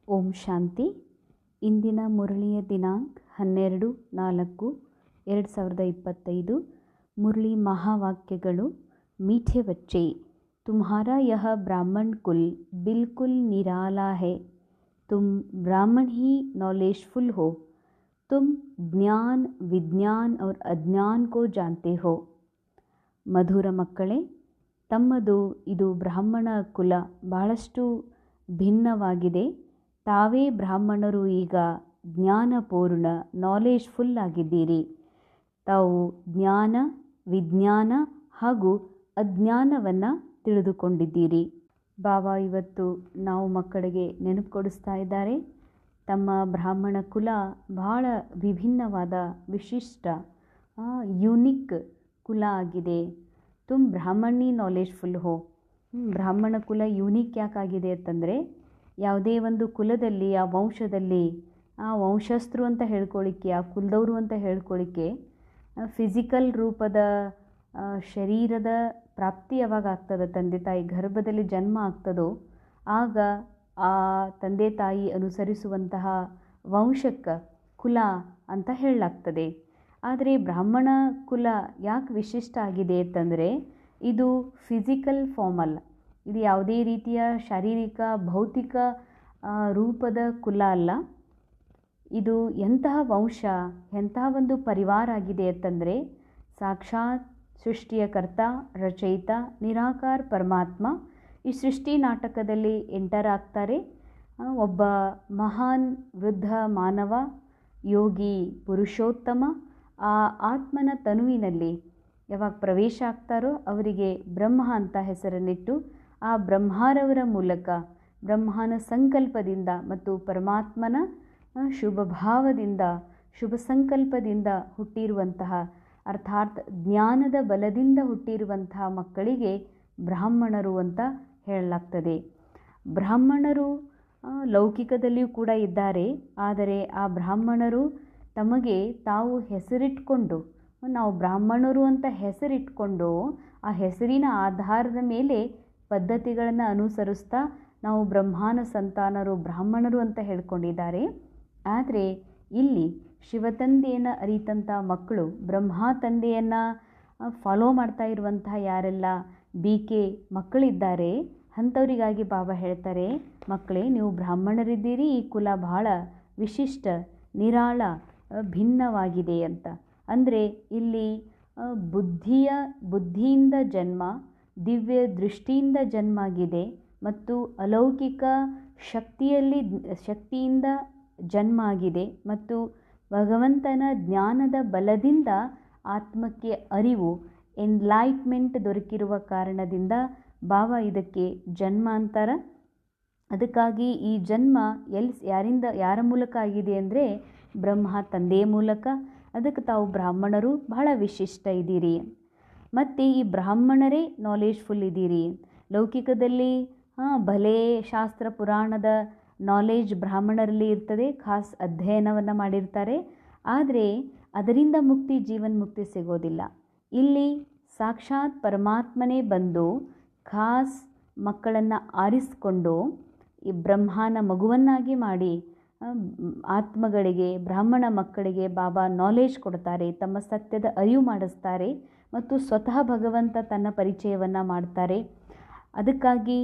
ಓಂ ಶಾಂತಿ. ಇಂದಿನ ಮುರಳಿಯ ದಿನಾಂಕ 12/4/2025. ಮುರಳಿ ಮಹಾವಾಕ್ಯಗಳು. मीठे बच्चे, तुम्हारा यह ब्राह्मण कुल बिल्कुल निराला है. तुम ब्राह्मण ही नॉलेजफुल हो. तुम ज्ञान, विज्ञान और अज्ञान को जानते हो. ಮಧುರ ಮಕ್ಕಳೇ, ತಮ್ಮದು ಇದು ಬ್ರಾಹ್ಮಣ ಕುಲ ಬಹಳಷ್ಟು ಭಿನ್ನವಾಗಿದೆ. ತಾವೇ ಬ್ರಾಹ್ಮಣರು ಈಗ ಜ್ಞಾನಪೂರ್ಣ ನಾಲೆಜ್ಫುಲ್ ಆಗಿದ್ದೀರಿ. ತಾವು ಜ್ಞಾನ, ವಿಜ್ಞಾನ ಹಾಗೂ ಅಜ್ಞಾನವನ್ನು ತಿಳಿದುಕೊಂಡಿದ್ದೀರಿ. ಬಾಬಾ ಇವತ್ತು ನಾವು ಮಕ್ಕಳಿಗೆ ನೆನಪು ಕೊಡಿಸ್ತಾ ಇದ್ದಾರೆ. ತಮ್ಮ ಬ್ರಾಹ್ಮಣ ಕುಲ ಬಹಳ ವಿಭಿನ್ನವಾದ ವಿಶಿಷ್ಟ ಯೂನಿಕ್ ಕುಲ ಆಗಿದೆ. ತುಮ್ ಬ್ರಾಹ್ಮಣಿ ನಾಲೆಜ್ಫುಲ್ ಹೋ. ಬ್ರಾಹ್ಮಣ ಕುಲ ಯೂನಿಕ್ ಯಾಕಾಗಿದೆ ಅಂತಂದರೆ, ಯಾವುದೇ ಒಂದು ಕುಲದಲ್ಲಿ ಆ ವಂಶದಲ್ಲಿ ಆ ವಂಶಸ್ಥರು ಅಂತ ಹೇಳ್ಕೊಳ್ಳಿಕ್ಕೆ, ಆ ಕುಲದವರು ಅಂತ ಹೇಳ್ಕೊಳ್ಳಿಕ್ಕೆ ಫಿಸಿಕಲ್ ರೂಪದ ಶರೀರದ ಪ್ರಾಪ್ತಿ ಯಾವಾಗ ಆಗ್ತದೆ, ತಂದೆ ತಾಯಿ ಗರ್ಭದಲ್ಲಿ ಜನ್ಮ ಆಗ್ತದೋ ಆಗ ಆ ತಂದೆ ತಾಯಿ ಅನುಸರಿಸುವಂತಹ ವಂಶಕ್ಕೆ ಕುಲ ಅಂತ ಹೇಳಲಾಗ್ತದೆ. ಆದರೆ ಬ್ರಾಹ್ಮಣ ಕುಲ ಯಾಕೆ ವಿಶಿಷ್ಟ ಆಗಿದೆ ಅಂತಂದರೆ, ಇದು ಫಿಸಿಕಲ್ ಫಾರ್ಮ್ ಅಲ್ಲ. ಇದು ಯಾವುದೇ ರೀತಿಯ ಶಾರೀರಿಕ ಭೌತಿಕ ರೂಪದ ಕುಲ ಅಲ್ಲ. ಇದು ಎಂತಹ ವಂಶ, ಎಂತಹ ಒಂದು ಪರಿವಾರ ಆಗಿದೆ ಅಂತಂದರೆ, ಸಾಕ್ಷಾತ್ ಸೃಷ್ಟಿಯ ಕರ್ತ, ರಚಯಿತ, ನಿರಾಕಾರ ಪರಮಾತ್ಮ ಈ ಸೃಷ್ಟಿ ನಾಟಕದಲ್ಲಿ ಎಂಟರ್ ಆಗ್ತಾರೆ. ಒಬ್ಬ ಮಹಾನ್ ವೃದ್ಧ ಮಾನವ, ಯೋಗಿ, ಪುರುಷೋತ್ತಮ ಆ ಆತ್ಮನ ತನುವಿನಲ್ಲಿ ಯಾವಾಗ ಪ್ರವೇಶ ಆಗ್ತಾರೋ ಅವರಿಗೆ ಬ್ರಹ್ಮ ಅಂತ ಹೆಸರನ್ನಿಟ್ಟು, ಆ ಬ್ರಹ್ಮರವರ ಮೂಲಕ ಬ್ರಹ್ಮನ ಸಂಕಲ್ಪದಿಂದ ಮತ್ತು ಪರಮಾತ್ಮನ ಶುಭ ಭಾವದಿಂದ, ಶುಭ ಸಂಕಲ್ಪದಿಂದ ಹುಟ್ಟಿರುವಂತಹ, ಅರ್ಥಾತ್ ಜ್ಞಾನದ ಬಲದಿಂದ ಹುಟ್ಟಿರುವಂತಹ ಮಕ್ಕಳಿಗೆ ಬ್ರಾಹ್ಮಣರು ಅಂತ ಹೇಳಲಾಗ್ತದೆ. ಬ್ರಾಹ್ಮಣರು ಲೌಕಿಕದಲ್ಲಿಯೂ ಕೂಡ ಇದ್ದಾರೆ. ಆದರೆ ಆ ಬ್ರಾಹ್ಮಣರು ತಮಗೆ ತಾವು ಹೆಸರಿಟ್ಕೊಂಡು, ನಾವು ಬ್ರಾಹ್ಮಣರು ಅಂತ ಹೆಸರಿಟ್ಕೊಂಡು ಆ ಹೆಸರಿನ ಆಧಾರದ ಮೇಲೆ ಪದ್ಧತಿಗಳನ್ನು ಅನುಸರಿಸ್ತಾ ನಾವು ಬ್ರಹ್ಮನ ಸಂತಾನರು, ಬ್ರಾಹ್ಮಣರು ಅಂತ ಹೇಳ್ಕೊಂಡಿದ್ದಾರೆ. ಆದರೆ ಇಲ್ಲಿ ಶಿವತಂದೆಯನ್ನು ಅರಿತಂಥ ಮಕ್ಕಳು, ಬ್ರಹ್ಮ ತಂದೆಯನ್ನು ಫಾಲೋ ಮಾಡ್ತಾ ಇರುವಂತಹ ಯಾರೆಲ್ಲ BK ಮಕ್ಕಳಿದ್ದಾರೆ ಅಂಥವರಿಗಾಗಿ ಬಾಬಾ ಹೇಳ್ತಾರೆ, ಮಕ್ಕಳೇ ನೀವು ಬ್ರಾಹ್ಮಣರಿದ್ದೀರಿ, ಈ ಕುಲ ಬಹಳ ವಿಶಿಷ್ಟ, ನಿರಾಳ, ಭಿನ್ನವಾಗಿದೆ ಅಂತ. ಅಂದರೆ ಇಲ್ಲಿ ಬುದ್ಧಿಯಿಂದ ಜನ್ಮ, ದಿವ್ಯ ದೃಷ್ಟಿಯಿಂದ ಜನ್ಮ ಆಗಿದೆ ಮತ್ತು ಅಲೌಕಿಕ ಶಕ್ತಿಯಿಂದ ಜನ್ಮ ಆಗಿದೆ ಮತ್ತು ಭಗವಂತನ ಜ್ಞಾನದ ಬಲದಿಂದ ಆತ್ಮಕ್ಕೆ ಅರಿವು, ಎನ್ಲೈಟ್ಮೆಂಟ್ ದೊರಕಿರುವ ಕಾರಣದಿಂದ ಬಾಬಾ ಇದಕ್ಕೆ ಜನ್ಮ ಅಂತಾರೆ. ಅದಕ್ಕಾಗಿ ಈ ಜನ್ಮ ಯಾರ ಮೂಲಕ ಆಗಿದೆ ಅಂದರೆ ಬ್ರಹ್ಮ ತಂದೆಯ ಮೂಲಕ. ಅದಕ್ಕೆ ತಾವು ಬ್ರಾಹ್ಮಣರು ಬಹಳ ವಿಶಿಷ್ಟ ಇದ್ದೀರಿ. ಮತ್ತು ಈ ಬ್ರಾಹ್ಮಣರೇ ನಾಲೆಜ್ಫುಲ್ ಇದ್ದೀರಿ. ಲೌಕಿಕದಲ್ಲಿ ಭಲೇ ಶಾಸ್ತ್ರ ಪುರಾಣದ ನಾಲೆಜ್ ಬ್ರಾಹ್ಮಣರಲ್ಲಿ ಇರ್ತದೆ, ಖಾಸ್ ಅಧ್ಯಯನವನ್ನು ಮಾಡಿರ್ತಾರೆ. ಆದರೆ ಅದರಿಂದ ಜೀವನ್ ಮುಕ್ತಿ ಸಿಗೋದಿಲ್ಲ. ಇಲ್ಲಿ ಸಾಕ್ಷಾತ್ ಪರಮಾತ್ಮನೇ ಬಂದು ಖಾಸ್ ಮಕ್ಕಳನ್ನು ಆರಿಸಿಕೊಂಡು ಈ ಬ್ರಹ್ಮನ ಮಗುವನ್ನಾಗಿ ಮಾಡಿ ಆತ್ಮಗಳಿಗೆ, ಬ್ರಾಹ್ಮಣ ಮಕ್ಕಳಿಗೆ ಬಾಬಾ ನಾಲೆಜ್ ಕೊಡ್ತಾರೆ, ತಮ್ಮ ಸತ್ಯದ ಅರಿವು ಮಾಡಿಸ್ತಾರೆ ಮತ್ತು ಸ್ವತಃ ಭಗವಂತ ತನ್ನ ಪರಿಚಯವನ್ನು ಮಾಡ್ತಾರೆ. ಅದಕ್ಕಾಗಿ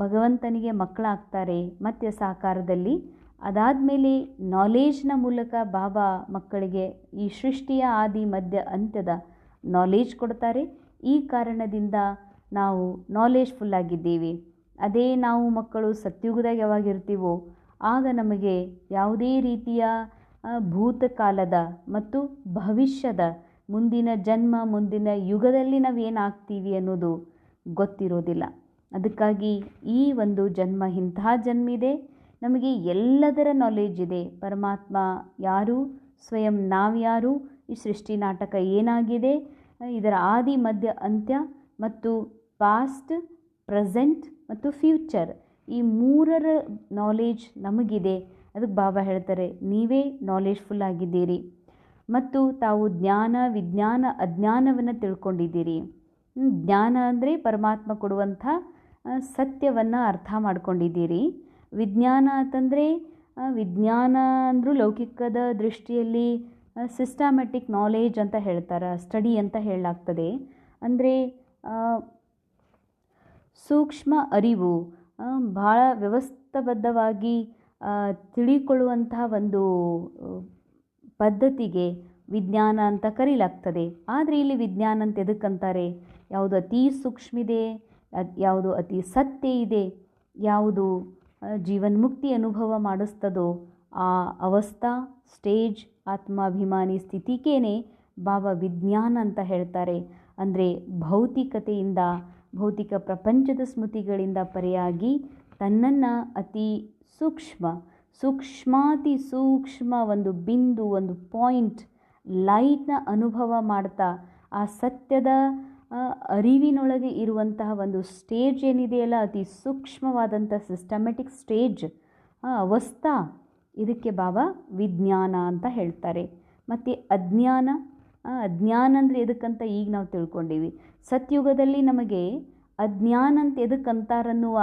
ಭಗವಂತನಿಗೆ ಮಕ್ಕಳಾಗ್ತಾರೆ ಮತ್ತೆ ಸಾಕಾರದಲ್ಲಿ. ಅದಾದಮೇಲೆ ನಾಲೆಜ್ನ ಮೂಲಕ ಬಾಬಾ ಮಕ್ಕಳಿಗೆ ಈ ಸೃಷ್ಟಿಯ ಆದಿ ಮಧ್ಯ ಅಂತ್ಯದ ನಾಲೆಜ್ ಕೊಡ್ತಾರೆ. ಈ ಕಾರಣದಿಂದ ನಾವು ನಾಲೆಜ್ಫುಲ್ ಆಗಿದ್ದೀವಿ. ಅದೇ ನಾವು ಮಕ್ಕಳು ಸತ್ಯುಗದಾಗ ಯಾವಾಗಿರ್ತೀವೋ ಆಗ ನಮಗೆ ಯಾವುದೇ ರೀತಿಯ ಭೂತಕಾಲದ ಮತ್ತು ಭವಿಷ್ಯದ ಮುಂದಿನ ಜನ್ಮ, ಮುಂದಿನ ಯುಗದಲ್ಲಿ ನಾವೇನಾಗ್ತೀವಿ ಅನ್ನೋದು ಗೊತ್ತಿರೋದಿಲ್ಲ. ಅದಕ್ಕಾಗಿ ಈ ಒಂದು ಜನ್ಮ ಇಂತಹ ಜನ್ಮ ಇದೆ, ನಮಗೆ ಎಲ್ಲದರ ನಾಲೆಜ್ ಇದೆ. ಪರಮಾತ್ಮ ಯಾರು, ಸ್ವಯಂ ನಾವ್ಯಾರು, ಈ ಸೃಷ್ಟಿ ನಾಟಕ ಏನಾಗಿದೆ, ಇದರ ಆದಿ ಮಧ್ಯ ಅಂತ್ಯ ಮತ್ತು ಪಾಸ್ಟ್, ಪ್ರೆಸೆಂಟ್ ಮತ್ತು ಫ್ಯೂಚರ್, ಈ ಮೂರರ ನಾಲೆಜ್ ನಮಗಿದೆ. ಅದಕ್ಕೆ ಬಾಬಾ ಹೇಳ್ತಾರೆ, ನೀವೇ ನಾಲೆಜ್ಫುಲ್ ಆಗಿದ್ದೀರಿ ಮತ್ತು ತಾವು ಜ್ಞಾನ, ವಿಜ್ಞಾನ, ಅಜ್ಞಾನವನ್ನು ತಿಳ್ಕೊಂಡಿದ್ದೀರಿ. ಜ್ಞಾನ ಅಂದರೆ ಪರಮಾತ್ಮ ಕೊಡುವಂಥ ಸತ್ಯವನ್ನು ಅರ್ಥ ಮಾಡ್ಕೊಂಡಿದ್ದೀರಿ ವಿಜ್ಞಾನ ಅಂತಂದರೆ ವಿಜ್ಞಾನ ಅಂದರೂ ಲೌಕಿಕದ ದೃಷ್ಟಿಯಲ್ಲಿ ಸಿಸ್ಟಮ್ಯಾಟಿಕ್ ನಾಲೇಜ್ ಅಂತ ಹೇಳ್ತಾರೆ, ಸ್ಟಡಿ ಅಂತ ಹೇಳಲಾಗ್ತದೆ. ಅಂದರೆ ಸೂಕ್ಷ್ಮ ಅರಿವು, ಭಾಳ ವ್ಯವಸ್ಥಿತಬದ್ಧವಾಗಿ ತಿಳಿಕೊಳ್ಳುವಂತಹ ಒಂದು ಪದ್ಧತಿಗೆ ವಿಜ್ಞಾನ ಅಂತ ಕರೀಲಾಗ್ತದೆ. ಆದರೆ ಇಲ್ಲಿ ವಿಜ್ಞಾನ ಅಂತ ಎದಕ್ಕಂತಾರೆ? ಯಾವುದು ಅತಿ ಸೂಕ್ಷ್ಮಿದೆ, ಯಾವುದು ಅತಿ ಸತ್ಯ ಇದೆ, ಯಾವುದು ಜೀವನ್ಮುಕ್ತಿ ಅನುಭವ ಮಾಡಿಸ್ತದೋ ಆ ಅವಸ್ಥಾ ಸ್ಟೇಜ್ ಆತ್ಮಾಭಿಮಾನಿ ಸ್ಥಿತಿಗೇನೆ ಬಾಬಾ ವಿಜ್ಞಾನ ಅಂತ ಹೇಳ್ತಾರೆ. ಅಂದರೆ ಭೌತಿಕತೆಯಿಂದ, ಭೌತಿಕ ಪ್ರಪಂಚದ ಸ್ಮೃತಿಗಳಿಂದ ಪರೆಯಾಗಿ ತನ್ನನ್ನು ಅತಿ ಸೂಕ್ಷ್ಮಾತಿ ಸೂಕ್ಷ್ಮ ಒಂದು ಬಿಂದು, ಒಂದು ಪಾಯಿಂಟ್, ಲೈಟ್ನ ಅನುಭವ ಮಾಡ್ತಾ ಆ ಸತ್ಯದ ಅರಿವಿನೊಳಗೆ ಇರುವಂತಹ ಒಂದು ಸ್ಟೇಜ್ ಏನಿದೆಯಲ್ಲ, ಅತಿ ಸೂಕ್ಷ್ಮವಾದಂಥ ಸಿಸ್ಟಮ್ಯಾಟಿಕ್ ಸ್ಟೇಜ್, ಅವಸ್ಥಾ, ಇದಕ್ಕೆ ಬಾಬಾ ವಿಜ್ಞಾನ ಅಂತ ಹೇಳ್ತಾರೆ. ಮತ್ತು ಅಜ್ಞಾನ ಅಂದರೆ ಎದಕ್ಕಂತ ಈಗ ನಾವು ತಿಳ್ಕೊಂಡೀವಿ. ಸತ್ಯುಗದಲ್ಲಿ ನಮಗೆ ಅಜ್ಞಾನ ಅಂತ ಎದಕ್ಕಂತಾರನ್ನುವ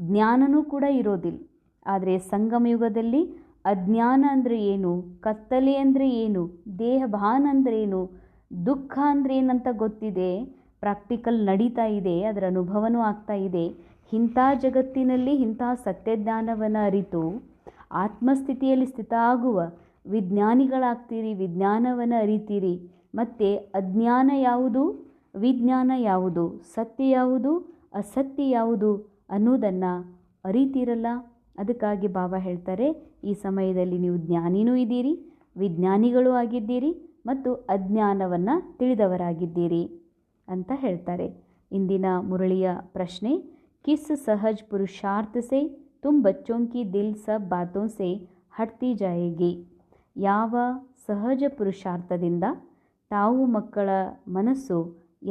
ಜ್ಞಾನನೂ ಕೂಡ ಇರೋದಿಲ್ಲ. ಆದರೆ ಸಂಗಮಯುಗದಲ್ಲಿ ಅಜ್ಞಾನ ಅಂದರೆ ಏನು, ಕತ್ತಲೆ ಅಂದರೆ ಏನು, ದೇಹಭಾನ ಅಂದರೆ ಏನು, ದುಃಖ ಅಂದರೆ ಏನಂತ ಗೊತ್ತಿದೆ, ಪ್ರಾಕ್ಟಿಕಲ್ ನಡೀತಾ ಇದೆ, ಅದರ ಅನುಭವನೂ ಆಗ್ತಾ ಇದೆ. ಇಂಥ ಜಗತ್ತಿನಲ್ಲಿ ಇಂಥ ಸತ್ಯಜ್ಞಾನವನ್ನು ಅರಿತು ಆತ್ಮಸ್ಥಿತಿಯಲ್ಲಿ ಸ್ಥಿತ ಆಗುವ ವಿಜ್ಞಾನಿಗಳಾಗ್ತೀರಿ, ವಿಜ್ಞಾನವನ್ನು ಅರಿತೀರಿ. ಮತ್ತು ಅಜ್ಞಾನ ಯಾವುದು, ವಿಜ್ಞಾನ ಯಾವುದು, ಸತ್ಯ ಯಾವುದು, ಅಸತ್ಯ ಯಾವುದು ಅನ್ನೋದನ್ನು ಅರಿತೀರಲ್ಲ. ಅದಕ್ಕಾಗಿ ಬಾಬಾ ಹೇಳ್ತಾರೆ, ಈ ಸಮಯದಲ್ಲಿ ನೀವು ಜ್ಞಾನಿನೂ ಇದ್ದೀರಿ, ವಿಜ್ಞಾನಿಗಳೂ ಆಗಿದ್ದೀರಿ ಮತ್ತು ಅಜ್ಞಾನವನ್ನು ತಿಳಿದವರಾಗಿದ್ದೀರಿ ಅಂತ ಹೇಳ್ತಾರೆ. ಇಂದಿನ ಮುರಳಿಯ ಪ್ರಶ್ನೆ, ಕಿಸ್ ಸಹಜ್ ಪುರುಷಾರ್ಥ ಸೆ ತುಮ್ ಬಚ್ಚೋಂ ಕಿ ದಿಲ್ ಸಬ್ ಬಾತೋಂ ಸೆ ಹಟ್ತಿ ಜಾಯೇಗಿ. ಯಾವ ಸಹಜ ಪುರುಷಾರ್ಥದಿಂದ ತಾವು ಮಕ್ಕಳ ಮನಸ್ಸು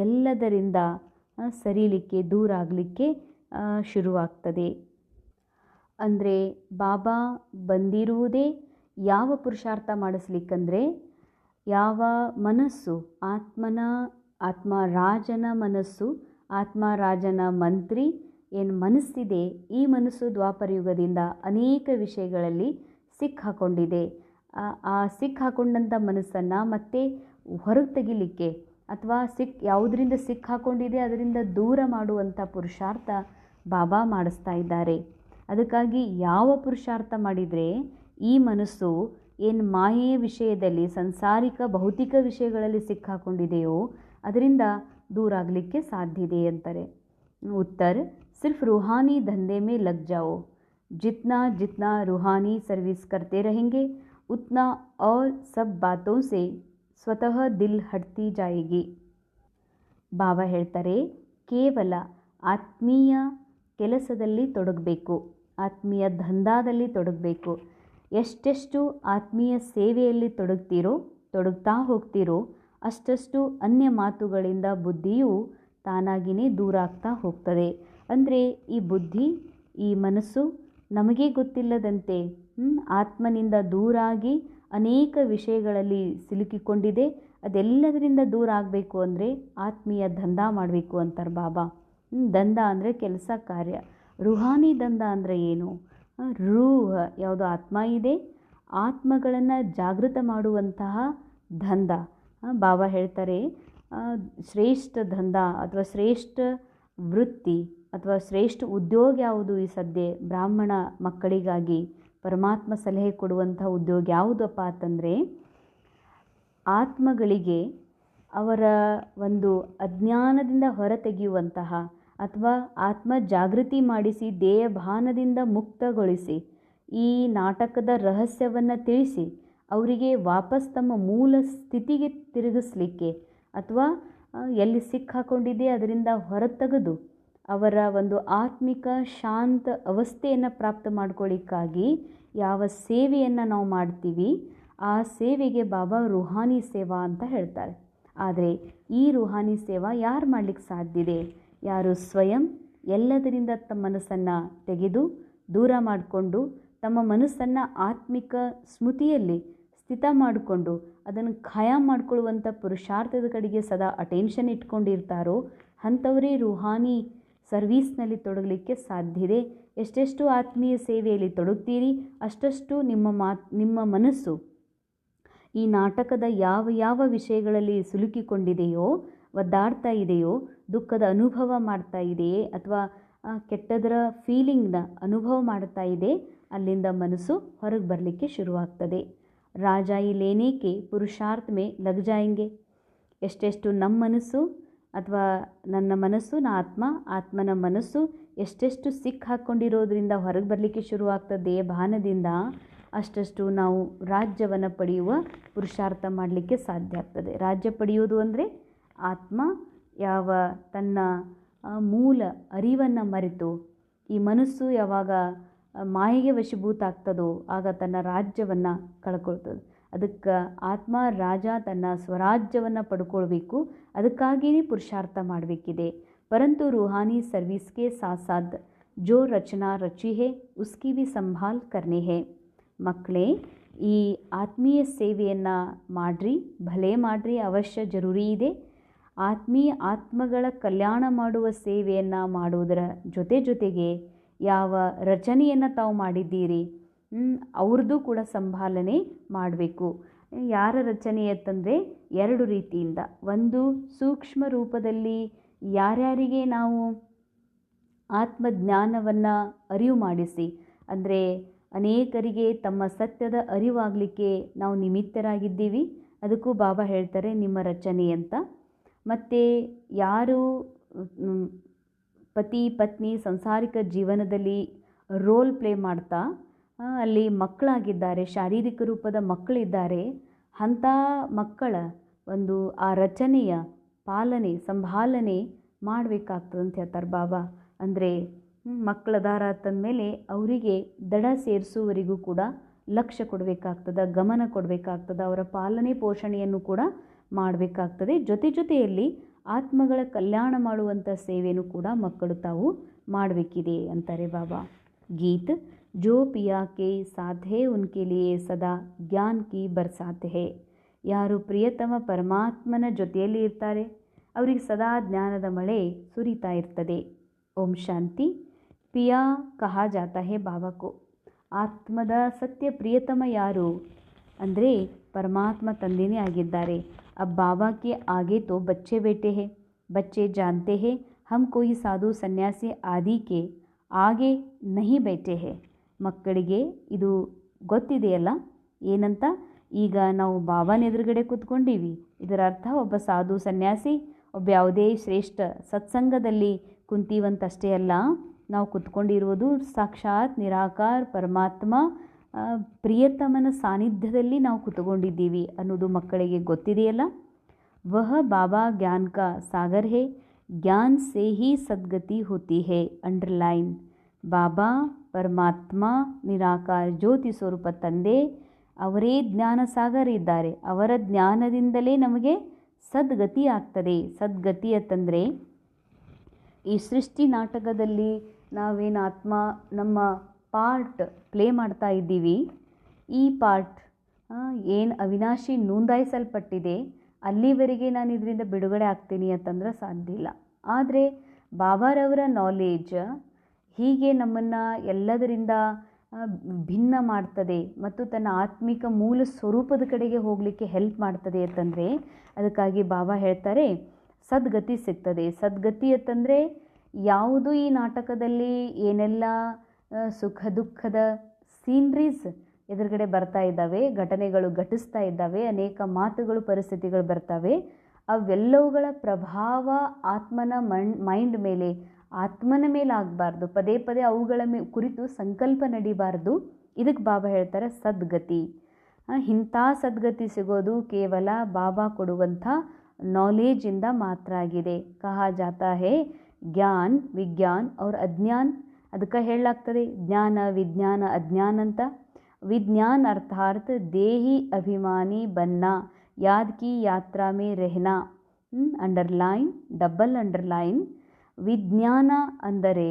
ಎಲ್ಲದರಿಂದ ಸರಿಲಿಕ್ಕೆ, ದೂರ ಆಗಲಿಕ್ಕೆ ಶುರುವಾಗ್ತದೆ. ಅಂದರೆ ಬಾಬಾ ಬಂದಿರುವುದೇ ಯಾವ ಪುರುಷಾರ್ಥ ಮಾಡಿಸ್ಲಿಕ್ಕಂದರೆ, ಯಾವ ಮನಸ್ಸು ಆತ್ಮರಾಜನ ಮನಸ್ಸು, ಆತ್ಮರಾಜನ ಮಂತ್ರಿ ಏನು ಮನಸ್ಸಿದೆ, ಈ ಮನಸ್ಸು ದ್ವಾಪರಯುಗದಿಂದ ಅನೇಕ ವಿಷಯಗಳಲ್ಲಿ ಸಿಕ್ಕಾಕೊಂಡಿದೆ. ಆ ಸಿಕ್ಕಾಕೊಂಡಂಥ ಮನಸ್ಸನ್ನು ಮತ್ತೆ ಹೊರಗೆ ತೆಗಿಲಿಕ್ಕೆ ಅಥವಾ ಯಾವುದರಿಂದ ಸಿಕ್ಕಾಕೊಂಡಿದೆ ಅದರಿಂದ ದೂರ ಮಾಡುವಂಥ ಪುರುಷಾರ್ಥ ಬಾಬಾ ಮಾಡಿಸ್ತಾ ಇದ್ದಾರೆ. ಅದಕ್ಕಾಗಿ ಯಾವ ಪುರುಷಾರ್ಥ ಮಾಡಿದರೆ ಈ ಮನಸ್ಸು ಏನು ಮಾಯೆಯ ವಿಷಯದಲ್ಲಿ, ಸಂಸಾರಿಕ ಭೌತಿಕ ವಿಷಯಗಳಲ್ಲಿ ಸಿಕ್ಕಾಕೊಂಡಿದೆಯೋ ಅದರಿಂದ ದೂರ ಆಗಲಿಕ್ಕೆ ಸಾಧ್ಯ ಇದೆ ಅಂತಾರೆ. ಉತ್ತರ, ಸಿರ್ಫ್ ರೂಹಾನಿ ದಂಧೆ ಮೇ ಲಗ್ ಜಾओ. जितना रूहानी सर्विस करते रहेंगे उतना और सब बातों से ಸ್ವತಃ ದಿಲ್ ಹಟ್ತಿ ಜಾಯೇಗಿ. ಬಾಬಾ ಹೇಳ್ತಾರೆ, ಕೇವಲ ಆತ್ಮೀಯ ಕೆಲಸದಲ್ಲಿ ತೊಡಗಬೇಕು, ಆತ್ಮೀಯ ದಂಧಾದಲ್ಲಿ ತೊಡಗಬೇಕು. ಎಷ್ಟೆಷ್ಟು ಆತ್ಮೀಯ ಸೇವೆಯಲ್ಲಿ ತೊಡಗ್ತಾ ಹೋಗ್ತೀರೋ ಅಷ್ಟಷ್ಟು ಅನ್ಯ ಮಾತುಗಳಿಂದ ಬುದ್ಧಿಯು ತಾನಾಗಿಯೇ ದೂರ ಆಗ್ತಾ ಹೋಗ್ತದೆ. ಅಂದರೆ ಈ ಬುದ್ಧಿ, ಈ ಮನಸ್ಸು ನಮಗೆ ಗೊತ್ತಿಲ್ಲದಂತೆ ಆತ್ಮನಿಂದ ದೂರಾಗಿ ಅನೇಕ ವಿಷಯಗಳಲ್ಲಿ ಸಿಲುಕಿಕೊಂಡಿದೆ. ಅದೆಲ್ಲದರಿಂದ ದೂರ ಆಗಬೇಕು ಅಂದರೆ ಆತ್ಮೀಯ ದಂಧ ಮಾಡಬೇಕು ಅಂತಾರೆ ಬಾಬಾ. ದಂಧ ಅಂದರೆ ಕೆಲಸ ಕಾರ್ಯ. ರುಹಾನಿ ದಂಧ ಅಂದರೆ ಏನು? ರೂಹ ಯಾವುದು ಆತ್ಮ ಇದೆ, ಆತ್ಮಗಳನ್ನು ಜಾಗೃತ ಮಾಡುವಂತಹ ದಂಧ. ಬಾಬಾ ಹೇಳ್ತಾರೆ, ಶ್ರೇಷ್ಠ ದಂಧ ಅಥವಾ ಶ್ರೇಷ್ಠ ವೃತ್ತಿ ಅಥವಾ ಶ್ರೇಷ್ಠ ಉದ್ಯೋಗ ಯಾವುದು ಈ ಸದ್ಯ ಬ್ರಾಹ್ಮಣ ಮಕ್ಕಳಿಗಾಗಿ ಪರಮಾತ್ಮ ಸಲಹೆ ಕೊಡುವಂಥ ಉದ್ಯೋಗ ಯಾವುದಪ್ಪ ಅಂತಂದರೆ, ಆತ್ಮಗಳಿಗೆ ಅವರ ಒಂದು ಅಜ್ಞಾನದಿಂದ ಹೊರತೆಗೆಯುವಂತಹ ಅಥವಾ ಆತ್ಮ ಜಾಗೃತಿ ಮಾಡಿಸಿ ದೇಹಭಾನದಿಂದ ಮುಕ್ತಗೊಳಿಸಿ ಈ ನಾಟಕದ ರಹಸ್ಯವನ್ನು ತಿಳಿಸಿ ಅವರಿಗೆ ವಾಪಸ್ ತಮ್ಮ ಮೂಲ ಸ್ಥಿತಿಗೆ ತಿರುಗಿಸ್ಲಿಕ್ಕೆ ಅಥವಾ ಎಲ್ಲಿ ಸಿಕ್ಕಾಕೊಂಡಿದೆ ಅದರಿಂದ ಹೊರತೆಗೆದು ಅವರ ಒಂದು ಆತ್ಮಿಕ ಶಾಂತ ಅವಸ್ಥೆಯನ್ನು ಪ್ರಾಪ್ತ ಮಾಡ್ಕೊಳ್ಳಿಕ್ಕಾಗಿ ಯಾವ ಸೇವೆಯನ್ನು ನಾವು ಮಾಡ್ತೀವಿ ಆ ಸೇವೆಗೆ ಬಾಬಾ ರುಹಾನಿ ಸೇವಾ ಅಂತ ಹೇಳ್ತಾರೆ. ಆದರೆ ಈ ರುಹಾನಿ ಸೇವಾ ಯಾರು ಮಾಡಲಿಕ್ಕೆ ಸಾಧ್ಯ ಇದೆ? ಯಾರು ಸ್ವಯಂ ಎಲ್ಲದರಿಂದ ತಮ್ಮ ಮನಸ್ಸನ್ನು ತೆಗೆದು ದೂರ ಮಾಡಿಕೊಂಡು ತಮ್ಮ ಮನಸ್ಸನ್ನು ಆತ್ಮಿಕ ಸ್ಮೃತಿಯಲ್ಲಿ ಸ್ಥಿತ ಮಾಡಿಕೊಂಡು ಅದನ್ನು ಖಾಯಂ ಮಾಡಿಕೊಳ್ಳುವಂಥ ಪುರುಷಾರ್ಥದ ಕಡೆಗೆ ಸದಾ ಅಟೆನ್ಷನ್ ಇಟ್ಕೊಂಡಿರ್ತಾರೋ ಅಂಥವರೇ ರುಹಾನಿ ಸರ್ವೀಸ್ನಲ್ಲಿ ತೊಡಗಲಿಕ್ಕೆ ಸಾಧ್ಯತೆ ಎಷ್ಟೆಷ್ಟು ಆತ್ಮೀಯ ಸೇವೆಯಲ್ಲಿ ತೊಡಗ್ತೀರಿ ಅಷ್ಟಷ್ಟು ನಿಮ್ಮ ಮನಸ್ಸು ಈ ನಾಟಕದ ಯಾವ ಯಾವ ವಿಷಯಗಳಲ್ಲಿ ಸಿಲುಕಿಕೊಂಡಿದೆಯೋ, ಒದ್ದಾಡ್ತಾ ಇದೆಯೋ, ದುಃಖದ ಅನುಭವ ಮಾಡ್ತಾ ಇದೆಯೇ ಅಥವಾ ಕೆಟ್ಟದರ ಫೀಲಿಂಗ್ನ ಅನುಭವ ಮಾಡ್ತಾ ಇದೆ, ಅಲ್ಲಿಂದ ಮನಸ್ಸು ಹೊರಗೆ ಬರಲಿಕ್ಕೆ ಶುರುವಾಗ್ತದೆ. ರಾಜಾಯಿ ಲೇನೇಕೆ ಪುರುಷಾರ್ಥ ಮೇ ಲಗ್ ಜಾಯೆಂಗೆ. ಎಷ್ಟೆಷ್ಟು ನಮ್ಮ ಮನಸ್ಸು ಅಥವಾ ನನ್ನ ಮನಸ್ಸು, ಆತ್ಮನ ಮನಸ್ಸು ಎಷ್ಟೆಷ್ಟು ಸಿಕ್ಕ ಹಾಕ್ಕೊಂಡಿರೋದ್ರಿಂದ ಹೊರಗೆ ಬರಲಿಕ್ಕೆ ಶುರುವಾಗ್ತದೆ ಭಾನದಿಂದ, ಅಷ್ಟಷ್ಟು ನಾವು ರಾಜ್ಯವನ್ನು ಪಡೆಯುವ ಪುರುಷಾರ್ಥ ಮಾಡಲಿಕ್ಕೆ ಸಾಧ್ಯ ಆಗ್ತದೆ. ರಾಜ್ಯ ಪಡೆಯೋದು ಅಂದರೆ ಆತ್ಮ ಯಾವ ತನ್ನ ಮೂಲ ಅರಿವನ್ನು ಮರೆತು ಈ ಮನಸ್ಸು ಯಾವಾಗ ಮಾಯೆಗೆ ವಶೀಭೂತ ಆಗ್ತದೋ ಆಗ ತನ್ನ ರಾಜ್ಯವನ್ನು ಕಳ್ಕೊಳ್ತದೆ. ಅದಕ್ಕೆ ಆತ್ಮ ರಾಜ ತನ್ನ ಸ್ವರಾಜ್ಯವನ್ನು ಪಡ್ಕೊಳ್ಬೇಕು, ಅದಕ್ಕಾಗಿಯೇ ಪುರುಷಾರ್ಥ ಮಾಡಬೇಕಿದೆ. ಪರಂತು ರೂಹಾನಿ ಸರ್ವಿಸ್ಗೆ ಸಾಥ್ ಸಾಥ್ ಜೋ ರಚನಾ ರಚಿ ಹೇ ಉಸ್ಕಿ ಭಿ ಸಂಭಾಲ್ ಕರ್ನಿ ಹೇ. ಮಕ್ಕಳೇ, ಈ ಆತ್ಮೀಯ ಸೇವೆಯನ್ನು ಮಾಡಿರಿ, ಭಲೇ ಮಾಡಿರಿ, ಅವಶ್ಯ ಜರೂರಿ ಇದೆ. ಆತ್ಮಗಳ ಕಲ್ಯಾಣ ಮಾಡುವ ಸೇವೆಯನ್ನು ಮಾಡುವುದರ ಜೊತೆಗೆ ಯಾವ ರಚನೆಯನ್ನು ತಾವು ಮಾಡಿದ್ದೀರಿ ಅವ್ರದ್ದು ಕೂಡ ಸಂಭಾಲನೆ ಮಾಡಬೇಕು. ಯಾರ ರಚನೆ ಅಂತಂದರೆ 2 ರೀತಿಯಿಂದ. ಒಂದು, ಸೂಕ್ಷ್ಮ ರೂಪದಲ್ಲಿ ಯಾರ್ಯಾರಿಗೆ ನಾವು ಆತ್ಮಜ್ಞಾನವನ್ನು ಅರಿವು ಮಾಡಿಸಿ, ಅಂದರೆ ಅನೇಕರಿಗೆ ತಮ್ಮ ಸತ್ಯದ ಅರಿವಾಗಲಿಕ್ಕೆ ನಾವು ನಿಮಿತ್ತರಾಗಿದ್ದೀವಿ, ಅದಕ್ಕೂ ಬಾಬಾ ಹೇಳ್ತಾರೆ ನಿಮ್ಮ ರಚನೆ ಅಂತ. ಮತ್ತು ಯಾರು ಪತಿ ಪತ್ನಿ ಸಂಸಾರಿಕ ಜೀವನದಲ್ಲಿ ರೋಲ್ ಪ್ಲೇ ಮಾಡ್ತಾ ಅಲ್ಲಿ ಮಕ್ಕಳಾಗಿದ್ದಾರೆ, ಶಾರೀರಿಕ ರೂಪದ ಮಕ್ಕಳಿದ್ದಾರೆ, ಅಂಥ ಮಕ್ಕಳ ಒಂದು ಆ ರಚನೆಯ ಪಾಲನೆ ಸಂಭಾಲನೆ ಮಾಡಬೇಕಾಗ್ತದೆ ಅಂತ ಹೇಳ್ತಾರೆ ಬಾಬಾ. ಅಂದರೆ ಮಕ್ಕಳದಾರ ತಂದಮೇಲೆ ಅವರಿಗೆ ದಡ ಸೇರಿಸುವವರೆಗೂ ಕೂಡ ಲಕ್ಷ್ಯ ಕೊಡಬೇಕಾಗ್ತದೆ, ಗಮನ ಕೊಡಬೇಕಾಗ್ತದೆ, ಅವರ ಪಾಲನೆ ಪೋಷಣೆಯನ್ನು ಕೂಡ ಮಾಡಬೇಕಾಗ್ತದೆ. ಜೊತೆಯಲ್ಲಿ ಆತ್ಮಗಳ ಕಲ್ಯಾಣ ಮಾಡುವಂಥ ಸೇವೆಯನ್ನು ಕೂಡ ಮಕ್ಕಳು ತಾವು ಮಾಡಬೇಕಿದೆ ಅಂತಾರೆ ಬಾಬಾ. ಗೀತ್ ಜೋ ಪಿಯಾ ಕೆ ಸಾಥ್ ಹೇ ಉನ್ಕೆ ಲಿಯೇ ಸದಾ ಜ್ಞಾನ್ ಕಿ ಬರ್ಸಾತ್ ಹೇ. ಯಾರು ಪ್ರಿಯತಮ ಪರಮಾತ್ಮನ ಜೊತೆಯಲ್ಲಿ ಇರ್ತಾರೆ ಅವರಿಗೆ ಸದಾ ಜ್ಞಾನದ ಮಳೆ ಸುರಿತಾ ಇರ್ತದೆ. ಓಂ ಶಾಂತಿ. ಪಿಯಾ ಕಹಾ ಜಾತಾ ಹೇ ಬಾಬಾ ಕೋ. ಆತ್ಮದ ಸತ್ಯ ಪ್ರಿಯತಮ ಯಾರು ಅಂದರೆ ಪರಮಾತ್ಮ ತಂದೆಯೇ ಆಗಿದ್ದಾರೆ. अब बाबा के आगे तो बच्चे बैठे हैं, बच्चे जानते हैं हम कोई साधु सन्यासी आदि के आगे नहीं बैठे हैं. ಮಕ್ಕಳಿಗೆ ಇದು ಗೊತ್ತಿದೆಯಲ್ಲ ಏನಂತ. ಈಗ ನಾವು ಬಾಬಾನ ಎದುರುಗಡೆ ಕೂತ್ಕೊಂಡೀವಿ, ಇದರ ಅರ್ಥ ಒಬ್ಬ ಸಾಧು ಸನ್ಯಾಸಿ, ಒಬ್ಬ ಯಾವುದೇ ಶ್ರೇಷ್ಠ ಸತ್ಸಂಗದಲ್ಲಿ ಕುಂತೀವಂತಷ್ಟೇ ಅಲ್ಲ, ನಾವು ಕೂತ್ಕೊಂಡಿರುವುದು ಸಾಕ್ಷಾತ್ ನಿರಾಕಾರ ಪರಮಾತ್ಮ ಪ್ರಿಯತಮನ ಸಾನ್ನಿಧ್ಯದಲ್ಲಿ ನಾವು ಕೂತ್ಕೊಂಡಿದ್ದೀವಿ ಅನ್ನೋದು ಮಕ್ಕಳಿಗೆ ಗೊತ್ತಿದೆಯಲ್ಲ. ವಹ ಬಾಬಾ ಜ್ಞಾನ ಕಾ ಸಾಗರ್ ಹೇ, ಜ್ಞಾನ ಸೇ ಹಿ ಸದ್ಗತಿ ಹೋತಿ ಹೇ. ಅಂಡರ್ಲೈನ್. ಬಾಬಾ ಪರಮಾತ್ಮ ನಿರಾಕಾರ ಜ್ಯೋತಿ ಸ್ವರೂಪ ತಂದೆ ಅವರೇ ಜ್ಞಾನ ಸಾಗರ ಇದ್ದಾರೆ. ಅವರ ಜ್ಞಾನದಿಂದಲೇ ನಮಗೆ ಸದ್ಗತಿ ಆಗ್ತದೆ. ಸದ್ಗತಿ ಅಂತಂದರೆ ಈ ಸೃಷ್ಟಿ ನಾಟಕದಲ್ಲಿ ನಾವೇನು ಆತ್ಮ ನಮ್ಮ ಪಾರ್ಟ್ ಪ್ಲೇ ಮಾಡ್ತಾ ಇದ್ದೀವಿ, ಈ ಪಾರ್ಟ್ ಏನು ಅವಿನಾಶಿ ನೋಂದಾಯಿಸಲ್ಪಟ್ಟಿದೆ ಅಲ್ಲಿವರೆಗೆ ನಾನು ಇದರಿಂದ ಬಿಡುಗಡೆ ಆಗ್ತೀನಿ ಅಂತಂದ್ರೆ ಸಾಧ್ಯ ಇಲ್ಲ. ಆದರೆ ಬಾಬಾರವರ ನಾಲೇಜ್ ಹೀಗೆ ನಮ್ಮನ್ನು ಎಲ್ಲದರಿಂದ ಭಿನ್ನ ಮಾಡ್ತದೆ ಮತ್ತು ತನ್ನ ಆತ್ಮಿಕ ಮೂಲ ಸ್ವರೂಪದ ಕಡೆಗೆ ಹೋಗಲಿಕ್ಕೆ ಹೆಲ್ಪ್ ಮಾಡ್ತದೆ ಅಂತಂದರೆ ಅದಕ್ಕಾಗಿ ಬಾಬಾ ಹೇಳ್ತಾರೆ ಸದ್ಗತಿ ಸಿಗ್ತದೆ. ಸದ್ಗತಿ ಅಂತಂದರೆ ಯಾವುದು ಈ ನಾಟಕದಲ್ಲಿ ಏನೆಲ್ಲ ಸುಖ ದುಃಖದ ಸೀನ್ರೀಸ್ ಎದುರುಗಡೆ ಬರ್ತಾ ಇದ್ದಾವೆ, ಘಟನೆಗಳು ಘಟಿಸ್ತಾ ಇದ್ದಾವೆ, ಅನೇಕ ಮಾತುಗಳು ಪರಿಸ್ಥಿತಿಗಳು ಬರ್ತವೆ, ಅವೆಲ್ಲವುಗಳ ಪ್ರಭಾವ ಆತ್ಮನ ಮೈಂಡ್ ಮೇಲೆ ಆತ್ಮನ ಮೇಲೆ ಆಗಬಾರ್ದು. ಪದೇ ಪದೇ ಅವುಗಳ ಕುರಿತು ಸಂಕಲ್ಪ ನಡಿಬಾರ್ದು. ಇದಕ್ಕೆ ಬಾಬಾ ಹೇಳ್ತಾರೆ ಸದ್ಗತಿ. ಇಂಥ ಸದ್ಗತಿ ಸಿಗೋದು ಕೇವಲ ಬಾಬಾ ಕೊಡುವಂಥ ನಾಲೇಜಿಂದ ಮಾತ್ರ ಆಗಿದೆ. ಕಹಾ ಜಾತಾ ಹೇ ಜ್ಞಾನ್ ವಿಜ್ಞಾನ್ ಅವ್ರ ಅಜ್ಞಾನ್. ಅದಕ್ಕೆ ಹೇಳಲಾಗ್ತದೆ ಜ್ಞಾನ ವಿಜ್ಞಾನ ಅಜ್ಞಾನ ಅಂತ. ವಿಜ್ಞಾನ ಅರ್ಥಾತ್ ದೇಹಿ ಅಭಿಮಾನಿ ಬನ್ನ, ಯಾದ್ ಕಿ ಯಾತ್ರಾ May Rehana. Underline, double underline. ವಿಜ್ಞಾನ ಅಂದರೆ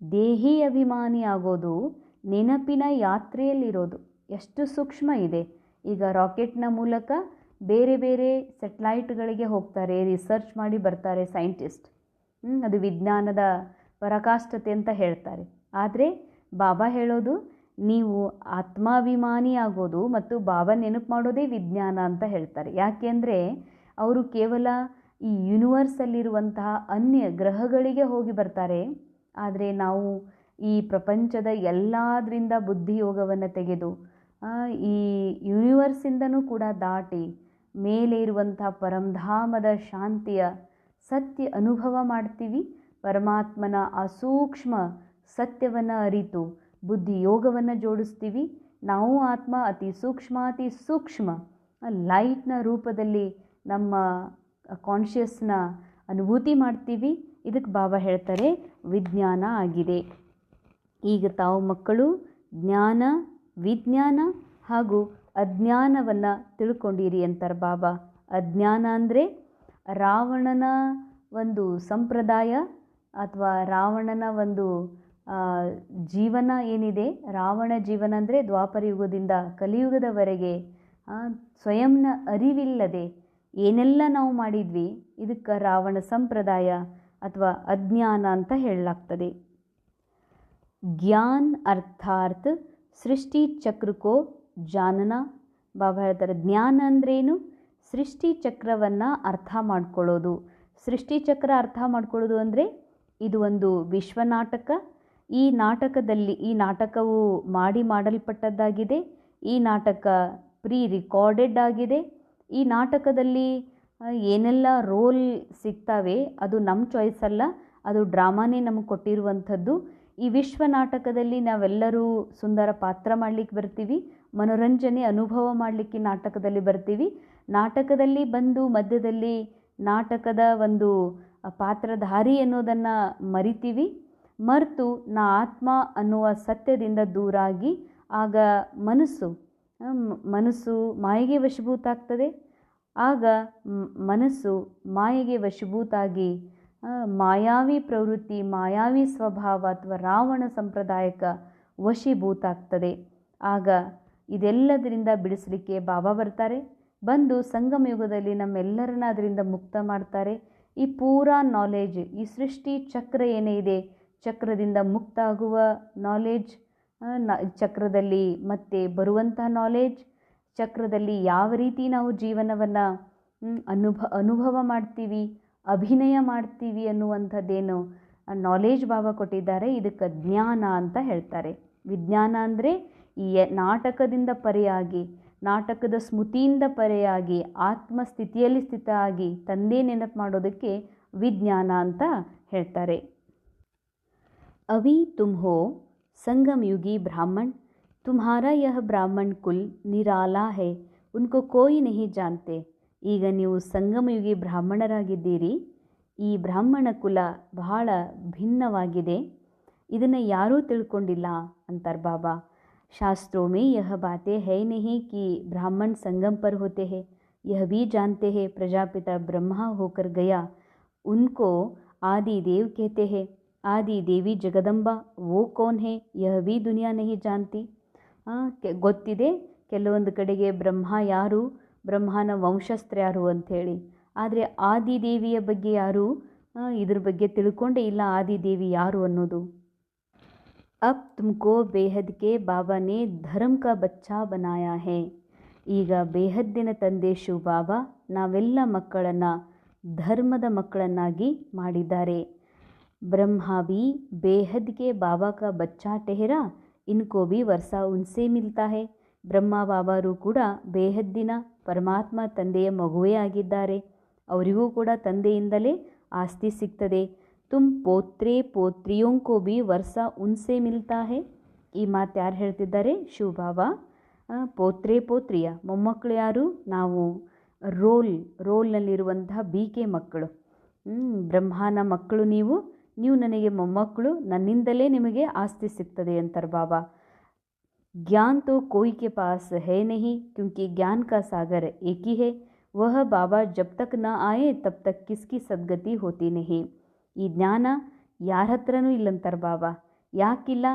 ದೇಹಿ ಅಭಿಮಾನಿ ಆಗೋದು, ನೆನಪಿನ ಯಾತ್ರೆಯಲ್ಲಿರೋದು. ಎಷ್ಟು ಸೂಕ್ಷ್ಮ ಇದೆ. ಈಗ ರಾಕೆಟ್ನ ಮೂಲಕ ಬೇರೆ ಬೇರೆ ಸೆಟಲೈಟ್ಗಳಿಗೆ ಹೋಗ್ತಾರೆ, ರಿಸರ್ಚ್ ಮಾಡಿ ಬರ್ತಾರೆ ಸೈಂಟಿಸ್ಟ್. ಅದು ವಿಜ್ಞಾನದ ಪರಾಕಾಷ್ಠತೆ ಅಂತ ಹೇಳ್ತಾರೆ. ಆದರೆ ಬಾಬಾ ಹೇಳೋದು ನೀವು ಆತ್ಮಾಭಿಮಾನಿ ಆಗೋದು ಮತ್ತು ಬಾಬಾ ನೆನಪು ಮಾಡೋದೇ ವಿಜ್ಞಾನ ಅಂತ ಹೇಳ್ತಾರೆ. ಯಾಕೆಂದರೆ ಅವರು ಕೇವಲ ಈ ಯೂನಿವರ್ಸಲ್ಲಿರುವಂತಹ ಅನ್ಯ ಗ್ರಹಗಳಿಗೆ ಹೋಗಿ ಬರ್ತಾರೆ. ಆದರೆ ನಾವು ಈ ಪ್ರಪಂಚದ ಎಲ್ಲದರಿಂದ ಬುದ್ಧಿಯೋಗವನ್ನು ತೆಗೆದು ಈ ಯೂನಿವರ್ಸಿಂದನೂ ಕೂಡ ದಾಟಿ ಮೇಲೆ ಇರುವಂಥ ಪರಂಧಾಮದ ಶಾಂತಿಯ ಸತ್ಯ ಅನುಭವ ಮಾಡ್ತೀವಿ. ಪರಮಾತ್ಮನ ಆ ಸೂಕ್ಷ್ಮ ಸತ್ಯವನ್ನು ಅರಿತು ಬುದ್ಧಿ ಯೋಗವನ್ನು ಜೋಡಿಸ್ತೀವಿ. ನಾವು ಆತ್ಮ ಅತಿ ಸೂಕ್ಷ್ಮ ಲೈಟ್ನ ರೂಪದಲ್ಲಿ ನಮ್ಮ ಕಾನ್ಷಿಯಸ್ನ ಅನುಭೂತಿ ಮಾಡ್ತೀವಿ. ಇದಕ್ಕೆ ಬಾಬಾ ಹೇಳ್ತಾರೆ ವಿಜ್ಞಾನ ಆಗಿದೆ. ಈಗ ತಾವು ಮಕ್ಕಳು ಜ್ಞಾನ, ವಿಜ್ಞಾನ ಹಾಗೂ ಅಜ್ಞಾನವನ್ನು ತಿಳ್ಕೊಂಡಿರಿ ಅಂತಾರೆ ಬಾಬಾ. ಅಜ್ಞಾನ ಅಂದರೆ ರಾವಣನ ಒಂದು ಸಂಪ್ರದಾಯ ಅಥವಾ ರಾವಣನ ಒಂದು ಜೀವನ ಏನಿದೆ, ರಾವಣ ಜೀವನ ಅಂದರೆ ದ್ವಾಪರ ಯುಗದಿಂದ ಕಲಿಯುಗದವರೆಗೆ ಸ್ವಯಂನ ಅರಿವಿಲ್ಲದೆ ಏನೆಲ್ಲ ನಾವು ಮಾಡಿದ್ವಿ, ಇದಕ್ಕೆ ರಾವಣ ಸಂಪ್ರದಾಯ ಅಥವಾ ಅಜ್ಞಾನ ಅಂತ ಹೇಳಲಾಗ್ತದೆ. ಜ್ಞಾನ ಅರ್ಥಾತ್ ಸೃಷ್ಟಿ ಚಕ್ರಕೋ ಜಾನನ. ಬಾಬಾ ಹೇಳ್ತಾರೆ ಜ್ಞಾನ ಅಂದ್ರೇನು? ಸೃಷ್ಟಿ ಚಕ್ರವನ್ನು ಅರ್ಥ ಮಾಡ್ಕೊಳ್ಳೋದು. ಸೃಷ್ಟಿ ಚಕ್ರ ಅರ್ಥ ಮಾಡ್ಕೊಳ್ಳೋದು ಅಂದರೆ ಇದು ಒಂದು ವಿಶ್ವನಾಟಕ. ಈ ನಾಟಕವು ಮಾಡಲ್ಪಟ್ಟದ್ದಾಗಿದೆ. ಈ ನಾಟಕ ಪ್ರೀ ರಿಕಾರ್ಡೆಡ್ ಆಗಿದೆ. ಈ ನಾಟಕದಲ್ಲಿ ಏನೆಲ್ಲ ರೋಲ್ ಸಿಗ್ತವೆ ಅದು ನಮ್ಮ ಚಾಯ್ಸ್ ಅಲ್ಲ, ಅದು ಡ್ರಾಮಾನೇ ನಮಗೆ ಕೊಟ್ಟಿರುವಂಥದ್ದು. ಈ ವಿಶ್ವ ನಾಟಕದಲ್ಲಿ ನಾವೆಲ್ಲರೂ ಸುಂದರ ಪಾತ್ರ ಮಾಡಲಿಕ್ಕೆ ಬರ್ತೀವಿ, ಮನೋರಂಜನೆ ಅನುಭವ ಮಾಡಲಿಕ್ಕೆ ನಾಟಕದಲ್ಲಿ ಬರ್ತೀವಿ. ನಾಟಕದಲ್ಲಿ ಬಂದು ಮಧ್ಯದಲ್ಲಿ ನಾಟಕದ ಒಂದು ಪಾತ್ರಧಾರಿ ಅನ್ನೋದನ್ನು ಮರಿತೀವಿ. ಮರೆತು ನಾ ಆತ್ಮ ಅನ್ನುವ ಸತ್ಯದಿಂದ ದೂರಾಗಿ ಆಗ ಮನಸ್ಸು ಮಾಯೆಗೆ ವಶೀಭೂತ ಆಗ್ತದೆ. ಆಗ ಮನಸ್ಸು ಮಾಯೆಗೆ ವಶೀಭೂತಾಗಿ ಮಾಯಾವಿ ಪ್ರವೃತ್ತಿ, ಮಾಯಾವಿ ಸ್ವಭಾವ ಅಥವಾ ರಾವಣ ಸಂಪ್ರದಾಯಕ್ಕೆ ವಶೀಭೂತ ಆಗ್ತದೆ. ಆಗ ಇದೆಲ್ಲದರಿಂದ ಬಿಡಿಸಲಿಕ್ಕೆ ಬಾಬಾ ಬರ್ತಾರೆ. ಬಂದು ಸಂಗಮ ಯುಗದಲ್ಲಿ ನಮ್ಮೆಲ್ಲರನ್ನ ಅದರಿಂದ ಮುಕ್ತ ಮಾಡ್ತಾರೆ. ಈ ಪೂರಾ ನಾಲೆಜ್, ಈ ಸೃಷ್ಟಿ ಚಕ್ರ ಏನೇ ಇದೆ, ಚಕ್ರದಿಂದ ಮುಕ್ತ ಆಗುವ ನಾಲೆಜ್, ಚಕ್ರದಲ್ಲಿ ಮತ್ತೆ ಬರುವಂಥ ನಾಲೆಜ್, ಚಕ್ರದಲ್ಲಿ ಯಾವ ರೀತಿ ನಾವು ಜೀವನವನ್ನು ಅನುಭವ ಮಾಡ್ತೀವಿ, ಅಭಿನಯ ಮಾಡ್ತೀವಿ ಅನ್ನುವಂಥದ್ದೇನು ನಾಲೆಜ್ ಬಾಬಾ ಕೊಟ್ಟಿದ್ದಾರೆ. ಇದಕ್ಕೆ ಜ್ಞಾನ ಅಂತ ಹೇಳ್ತಾರೆ. ವಿಜ್ಞಾನ ಅಂದರೆ ಈ ನಾಟಕದಿಂದ ಪರೆಯಾಗಿ, ನಾಟಕದ ಸ್ಮೃತಿಯಿಂದ ಪರೆಯಾಗಿ ಆತ್ಮಸ್ಥಿತಿಯಲ್ಲಿ ಸ್ಥಿತ ಆಗಿ ತಂದೆ ನೆನಪು ಮಾಡೋದಕ್ಕೆ ವಿಜ್ಞಾನ ಅಂತ ಹೇಳ್ತಾರೆ. ಅವಿ ತುಮ್ ಹೋ ಸಂಗಮ್ ಯುಗಿ ಬ್ರಾಹ್ಮಣ್, ತುಮ್ಹಾರಾ ಯಹ ಬ್ರಾಹ್ಮಣ್ ಕುಲ್ ನಿರಾಲಾ ಹೈ, ಉನ್ಕೋ ಕೋಯಿ ನಹಿ ಜಾನ್ತೆ. ಈಗ ನೀವು ಸಂಗಮಯುಗಿ ಬ್ರಾಹ್ಮಣರಾಗಿದ್ದೀರಿ. ಈ ಬ್ರಾಹ್ಮಣ ಕುಲ ಬಹಳ ಭಿನ್ನವಾಗಿದೆ, ಇದನ್ನು ಯಾರೂ ತಿಳ್ಕೊಂಡಿಲ್ಲ ಅಂತಾರೆ ಬಾಬಾ. शास्त्रों में यह बातें है नहीं कि ब्राह्मण संगम पर होते हैं, यह भी जानते हैं प्रजापिता ब्रह्मा होकर गया उनको आदि देव कहते हैं. आदि देवी जगदंबा वो कौन है, यह भी दुनिया नहीं जानती. ಗೊತ್ತಿದೆ ಕೆಲವೊಂದು ಕಡೆಗೆ ಬ್ರಹ್ಮ ಯಾರು, ಬ್ರಹ್ಮನ ವಂಶಸ್ತ್ರ ಯಾರು ಅಂಥೇಳಿ. ಆದರೆ ಆದಿದೇವಿಯ ಬಗ್ಗೆ ಯಾರು ಇದ್ರ ಬಗ್ಗೆ ತಿಳ್ಕೊಂಡೇ ಇಲ್ಲ, ಆದಿದೇವಿ ಯಾರು ಅನ್ನೋದು. अब तुमको बेहद के बाबा ने धर्म का बच्चा बनाया है. ಈಗ ಬೇಹದ್ದಿನ ತಂದೆ ಶಿವ ಬಾಬಾ ನಾವೆಲ್ಲ ಮಕ್ಕಳನ್ನು ಧರ್ಮದ ಮಕ್ಕಳನ್ನಾಗಿ ಮಾಡಿದ್ದಾರೆ. ब्रह्मा भी बेहद के बाबा का बच्चा ठहरा, इनको भी वर्षा उनसे मिलता है. ಬ್ರಹ್ಮ ಬಾಬಾರು ಕೂಡ ಬೇಹದ್ದಿನ ಪರಮಾತ್ಮ ತಂದೆಯ ಮಗುವೇ ಆಗಿದ್ದಾರೆ. ಅವರಿಗೂ ಕೂಡ ತಂದೆಯಿಂದಲೇ ಆಸ್ತಿ ಸಿಗ್ತದೆ. ತುಮ್ ಪೋತ್ರೆ ಪೋತ್ರಿಯೋಂ ಕೋ ಭಿ ವರ್ಷ ಉನ್ಸೆ ಮಿಲ್ತಾ ಹೈ. ಈ ಮಾತು ಯಾರು ಹೇಳ್ತಿದ್ದಾರೆ? ಶಿವ ಬಾಬಾ. ಪೋತ್ರೆ ಪೋತ್ರಿಯ ಮೊಮ್ಮಕ್ಕಳು ಯಾರು? ನಾವು ರೋಲ್ನಲ್ಲಿರುವಂತಹ ಬೀಕೆ ಮಕ್ಕಳು. ಬ್ರಹ್ಮನ ಮಕ್ಕಳು ನೀವು ನನಗೆ ಮೊಮ್ಮಕ್ಕಳು, ನನ್ನಿಂದಲೇ ನಿಮಗೆ ಆಸ್ತಿ ಸಿಗ್ತದೆ ಅಂತಾರೆ ಬಾಬಾ. ज्ञान तो कोई के पास है नहीं, क्योंकि ज्ञान का सागर एक ही है. वह बाबा जब तक न आए तब तक किसकी सद्गति होती नहीं. ಈ ಜ್ಞಾನ ಯಾರ ಹತ್ರನೂ ಇಲ್ಲಂತಾರೆ ಬಾಬಾ. ಯಾಕಿಲ್ಲ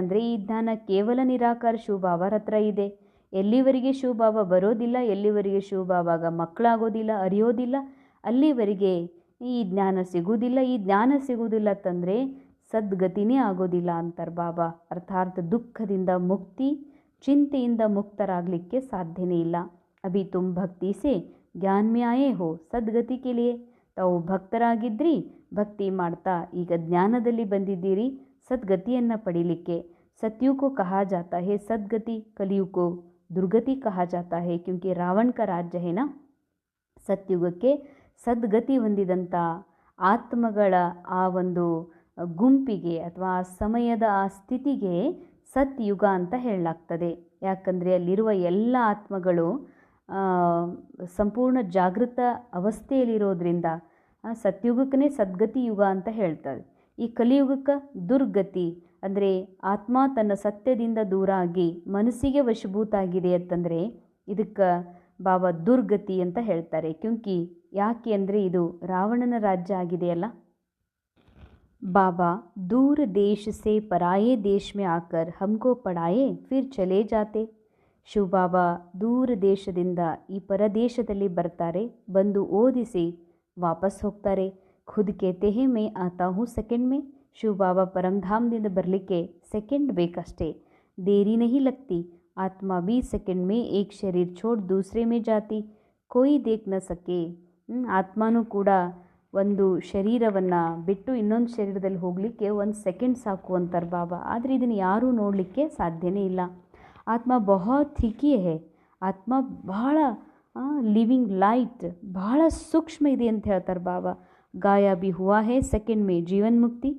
ಅಂದರೆ ಈ ಜ್ಞಾನ ಕೇವಲ ನಿರಾಕಾರ ಶಿವ ಬಾಬಾರ ಹತ್ರ ಇದೆ. ಎಲ್ಲಿವರೆಗೆ ಶಿವ ಬಾಬಾ ಬರೋದಿಲ್ಲ, ಎಲ್ಲಿವರೆಗೆ ಶಿವ ಬಾಬಾಗ ಮಕ್ಕಳಾಗೋದಿಲ್ಲ, ಅರಿಯೋದಿಲ್ಲ, ಅಲ್ಲಿವರೆಗೆ ಈ ಜ್ಞಾನ ಸಿಗುವುದಿಲ್ಲ. ಈ ಜ್ಞಾನ ಸಿಗುವುದಿಲ್ಲ ಅಂತಂದರೆ ಸದ್ಗತಿನೇ ಆಗೋದಿಲ್ಲ ಅಂತಾರೆ ಬಾಬಾ. ಅರ್ಥಾತ್ ದುಃಖದಿಂದ ಮುಕ್ತಿ, ಚಿಂತೆಯಿಂದ ಮುಕ್ತರಾಗಲಿಕ್ಕೆ ಸಾಧ್ಯನೇ ಇಲ್ಲ. ಅಭಿ ತುಮ್ ಭಕ್ತಿ ಸೆ ಜ್ಞಾನ ಮೇ ಆಯೇ ಹೋ ಸದ್ಗತಿ ಕೆ ಲಿಯೇ. ತಾವು ಭಕ್ತರಾಗಿದ್ರಿ, ಭಕ್ತಿ ಮಾಡ್ತಾ ಈಗ ಜ್ಞಾನದಲ್ಲಿ ಬಂದಿದ್ದೀರಿ ಸದ್ಗತಿಯನ್ನು ಪಡೀಲಿಕ್ಕೆ. सत्युग को कहा जाता है सदगति, कलयुग को दुर्गति कहा जाता है, क्योंकि रावण का राज्य है ना. ಸತ್ಯುಗಕ್ಕೆ ಸದ್ಗತಿ ಹೊಂದಿದಂಥ ಆತ್ಮಗಳ ಆ ಒಂದು ಗುಂಪಿಗೆ ಅಥವಾ ಆ ಸಮಯದ ಆ ಸ್ಥಿತಿಗೆ ಸತ್ಯುಗ ಅಂತ ಹೇಳಲಾಗ್ತದೆ. ಯಾಕಂದರೆ ಅಲ್ಲಿರುವ ಎಲ್ಲ ಆತ್ಮಗಳು ಸಂಪೂರ್ಣ ಜಾಗೃತ ಅವಸ್ಥೆಯಲ್ಲಿರೋದ್ರಿಂದ ಸತ್ಯುಗಕ್ಕೇ ಸದ್ಗತಿ ಯುಗ ಅಂತ ಹೇಳ್ತಾರೆ. ಈ ಕಲಿಯುಗಕ್ಕೆ ದುರ್ಗತಿ ಅಂದರೆ ಆತ್ಮ ತನ್ನ ಸತ್ಯದಿಂದ ದೂರ ಆಗಿ ಮನಸ್ಸಿಗೆ ವಶಭೂತ ಆಗಿದೆ ಅಂತಂದರೆ ಇದಕ್ಕೆ ಬಾಬಾ ದುರ್ಗತಿ ಅಂತ ಹೇಳ್ತಾರೆ. ಕ್ಯೂಂಕಿ ಯಾಕೆ ಅಂದರೆ ಇದು ರಾವಣನ ರಾಜ್ಯ ಆಗಿದೆಯಲ್ಲ. ಬಾಬಾ ದೂರ ದೇಶ ಸೆ ಪರಾಯೇ ದೇಶ ಮೇ ಆಕರ್ ಹಮ್ಕೋ ಪಡಾಯೇ ಫಿರ್ ಚಲೇ ಜಾತೆ. ಶಿವಬಾಬಾ ದೂರ ದೇಶದಿಂದ ಈ ಪರದೇಶದಲ್ಲಿ ಬರ್ತಾರೆ, ಬಂದು ಓದಿಸಿ ವಾಪಸ್ ಹೋಗ್ತಾರೆ. ಖುದ್ ಕೇತೆ ಹೇ ಮೇ ಆತಾ ಹೂँ ಸೆಕೆಂಡ್ ಮೇ. ಶಿವಬಾಬಾ ಪರಂಧಾಮದಿಂದ ಬರಲಿಕ್ಕೆ ಸೆಕೆಂಡ್ ಬೇಕಷ್ಟೇ, ದೇರಿ ನಹಿ ಲಗ್ತಿ. आत्मा 20 सेकंड में एक शरीर छोड़ दूसरे में जाती, कोई देख न सके. ಆತ್ಮನೂ ಕೂಡ ಒಂದು ಶರೀರವನ್ನು ಬಿಟ್ಟು ಇನ್ನೊಂದು ಶರೀರದಲ್ಲಿ ಹೋಗಲಿಕ್ಕೆ 1 ಸೆಕೆಂಡ್ ಸಾಕು ಅಂತಾರೆ ಬಾಬಾ. ಆದರೆ ಇದನ್ನು ಯಾರೂ ನೋಡಲಿಕ್ಕೆ ಸಾಧ್ಯನೇ ಇಲ್ಲ. ಆತ್ಮ ಬಹುತ್ ಥಿಕಿ ಹೇ, ಆತ್ಮ ಬಹಳ ಲಿವಿಂಗ್ ಲೈಟ್, ಬಹಳ ಸೂಕ್ಷ್ಮ ಇದೆ ಅಂತ ಹೇಳ್ತಾರೆ ಬಾಬಾ. ಗಾಯ ಬಿ ಹುವಾ ಹೇ ಸೆಕೆಂಡ್ ಮೇ ಜೀವನ್ ಮುಕ್ತಿ.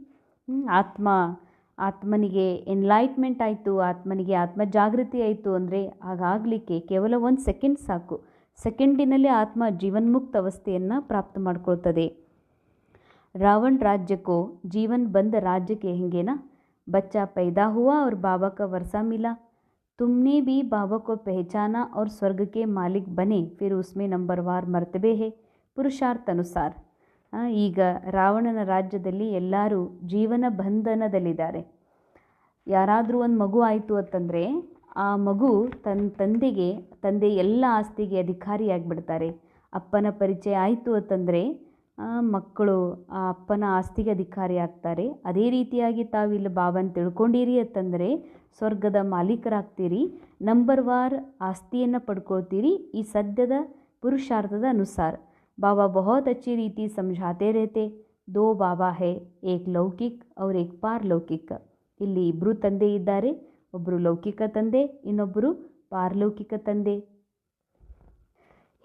ಆತ್ಮನಿಗೆ ಎನ್ಲೈಟ್ಮೆಂಟ್ ಆಯಿತು, ಆತ್ಮನಿಗೆ ಆತ್ಮ ಜಾಗೃತಿ ಆಯಿತು ಅಂದರೆ ಹಾಗಾಗಲಿಕ್ಕೆ ಕೇವಲ 1 ಸೆಕೆಂಡ್ ಸಾಕು. ಸೆಕೆಂಡಿನಲ್ಲಿ ಆತ್ಮ ಜೀವನ್ಮುಕ್ತ ಅವಸ್ಥೆಯನ್ನು ಪ್ರಾಪ್ತ ಮಾಡ್ಕೊಳ್ತದೆ. रावण राज्य को जीवन बंद राज्य कहेंगे ना. बच्चा पैदा हुआ और बाबा का वर्षा मिला, तुमने भी बाबा को पहचाना और स्वर्ग के मालिक बने, फिर उसमें नंबरवार मर्तबे है पुरुषार्थ अनुसार. ಈಗ ರಾವಣನ ರಾಜ್ಯದಲ್ಲಿ ಎಲ್ಲರೂ ಜೀವನ ಬಂಧನದಲ್ಲಿದ್ದಾರೆ. ಯಾರಾದರೂ ಒಂದು ಮಗು ಆಯಿತು ಅಂತಂದರೆ ಆ ಮಗು ತಂದೆ ಎಲ್ಲ ಆಸ್ತಿಗೆ ಅಧಿಕಾರಿಯಾಗಿಬಿಡ್ತಾರೆ. ಅಪ್ಪನ ಪರಿಚಯ ಆಯಿತು ಅಂತಂದರೆ ಮಕ್ಕಳು ಆ ಅಪ್ಪನ ಆಸ್ತಿಗೆ ಅಧಿಕಾರಿ ಆಗ್ತಾರೆ. ಅದೇ ರೀತಿಯಾಗಿ ತಾವಿಲ್ಲಿ ಬಾಬಾನ ತಿಳ್ಕೊಂಡಿರಿ ಅಂತಂದರೆ ಸ್ವರ್ಗದ ಮಾಲೀಕರಾಗ್ತೀರಿ, ನಂಬರ್ವಾರ್ ಆಸ್ತಿಯನ್ನು ಪಡ್ಕೊಳ್ತೀರಿ ಈ ಸದ್ಯದ ಪುರುಷಾರ್ಥದ ಅನುಸಾರ. बाबा बहुत अच्छी रीति समझाते रहते. 2 बाबा है, एक लौकिक और एक पारलौकिक. ಇಲ್ಲಿ ಇಬ್ಬರು ತಂದೆ ಇದ್ದಾರೆ, ಒಬ್ಬರು ಲೌಕಿಕ ತಂದೆ, ಇನ್ನೊಬ್ಬರು ಪಾರಲೌಕಿಕ ತಂದೆ.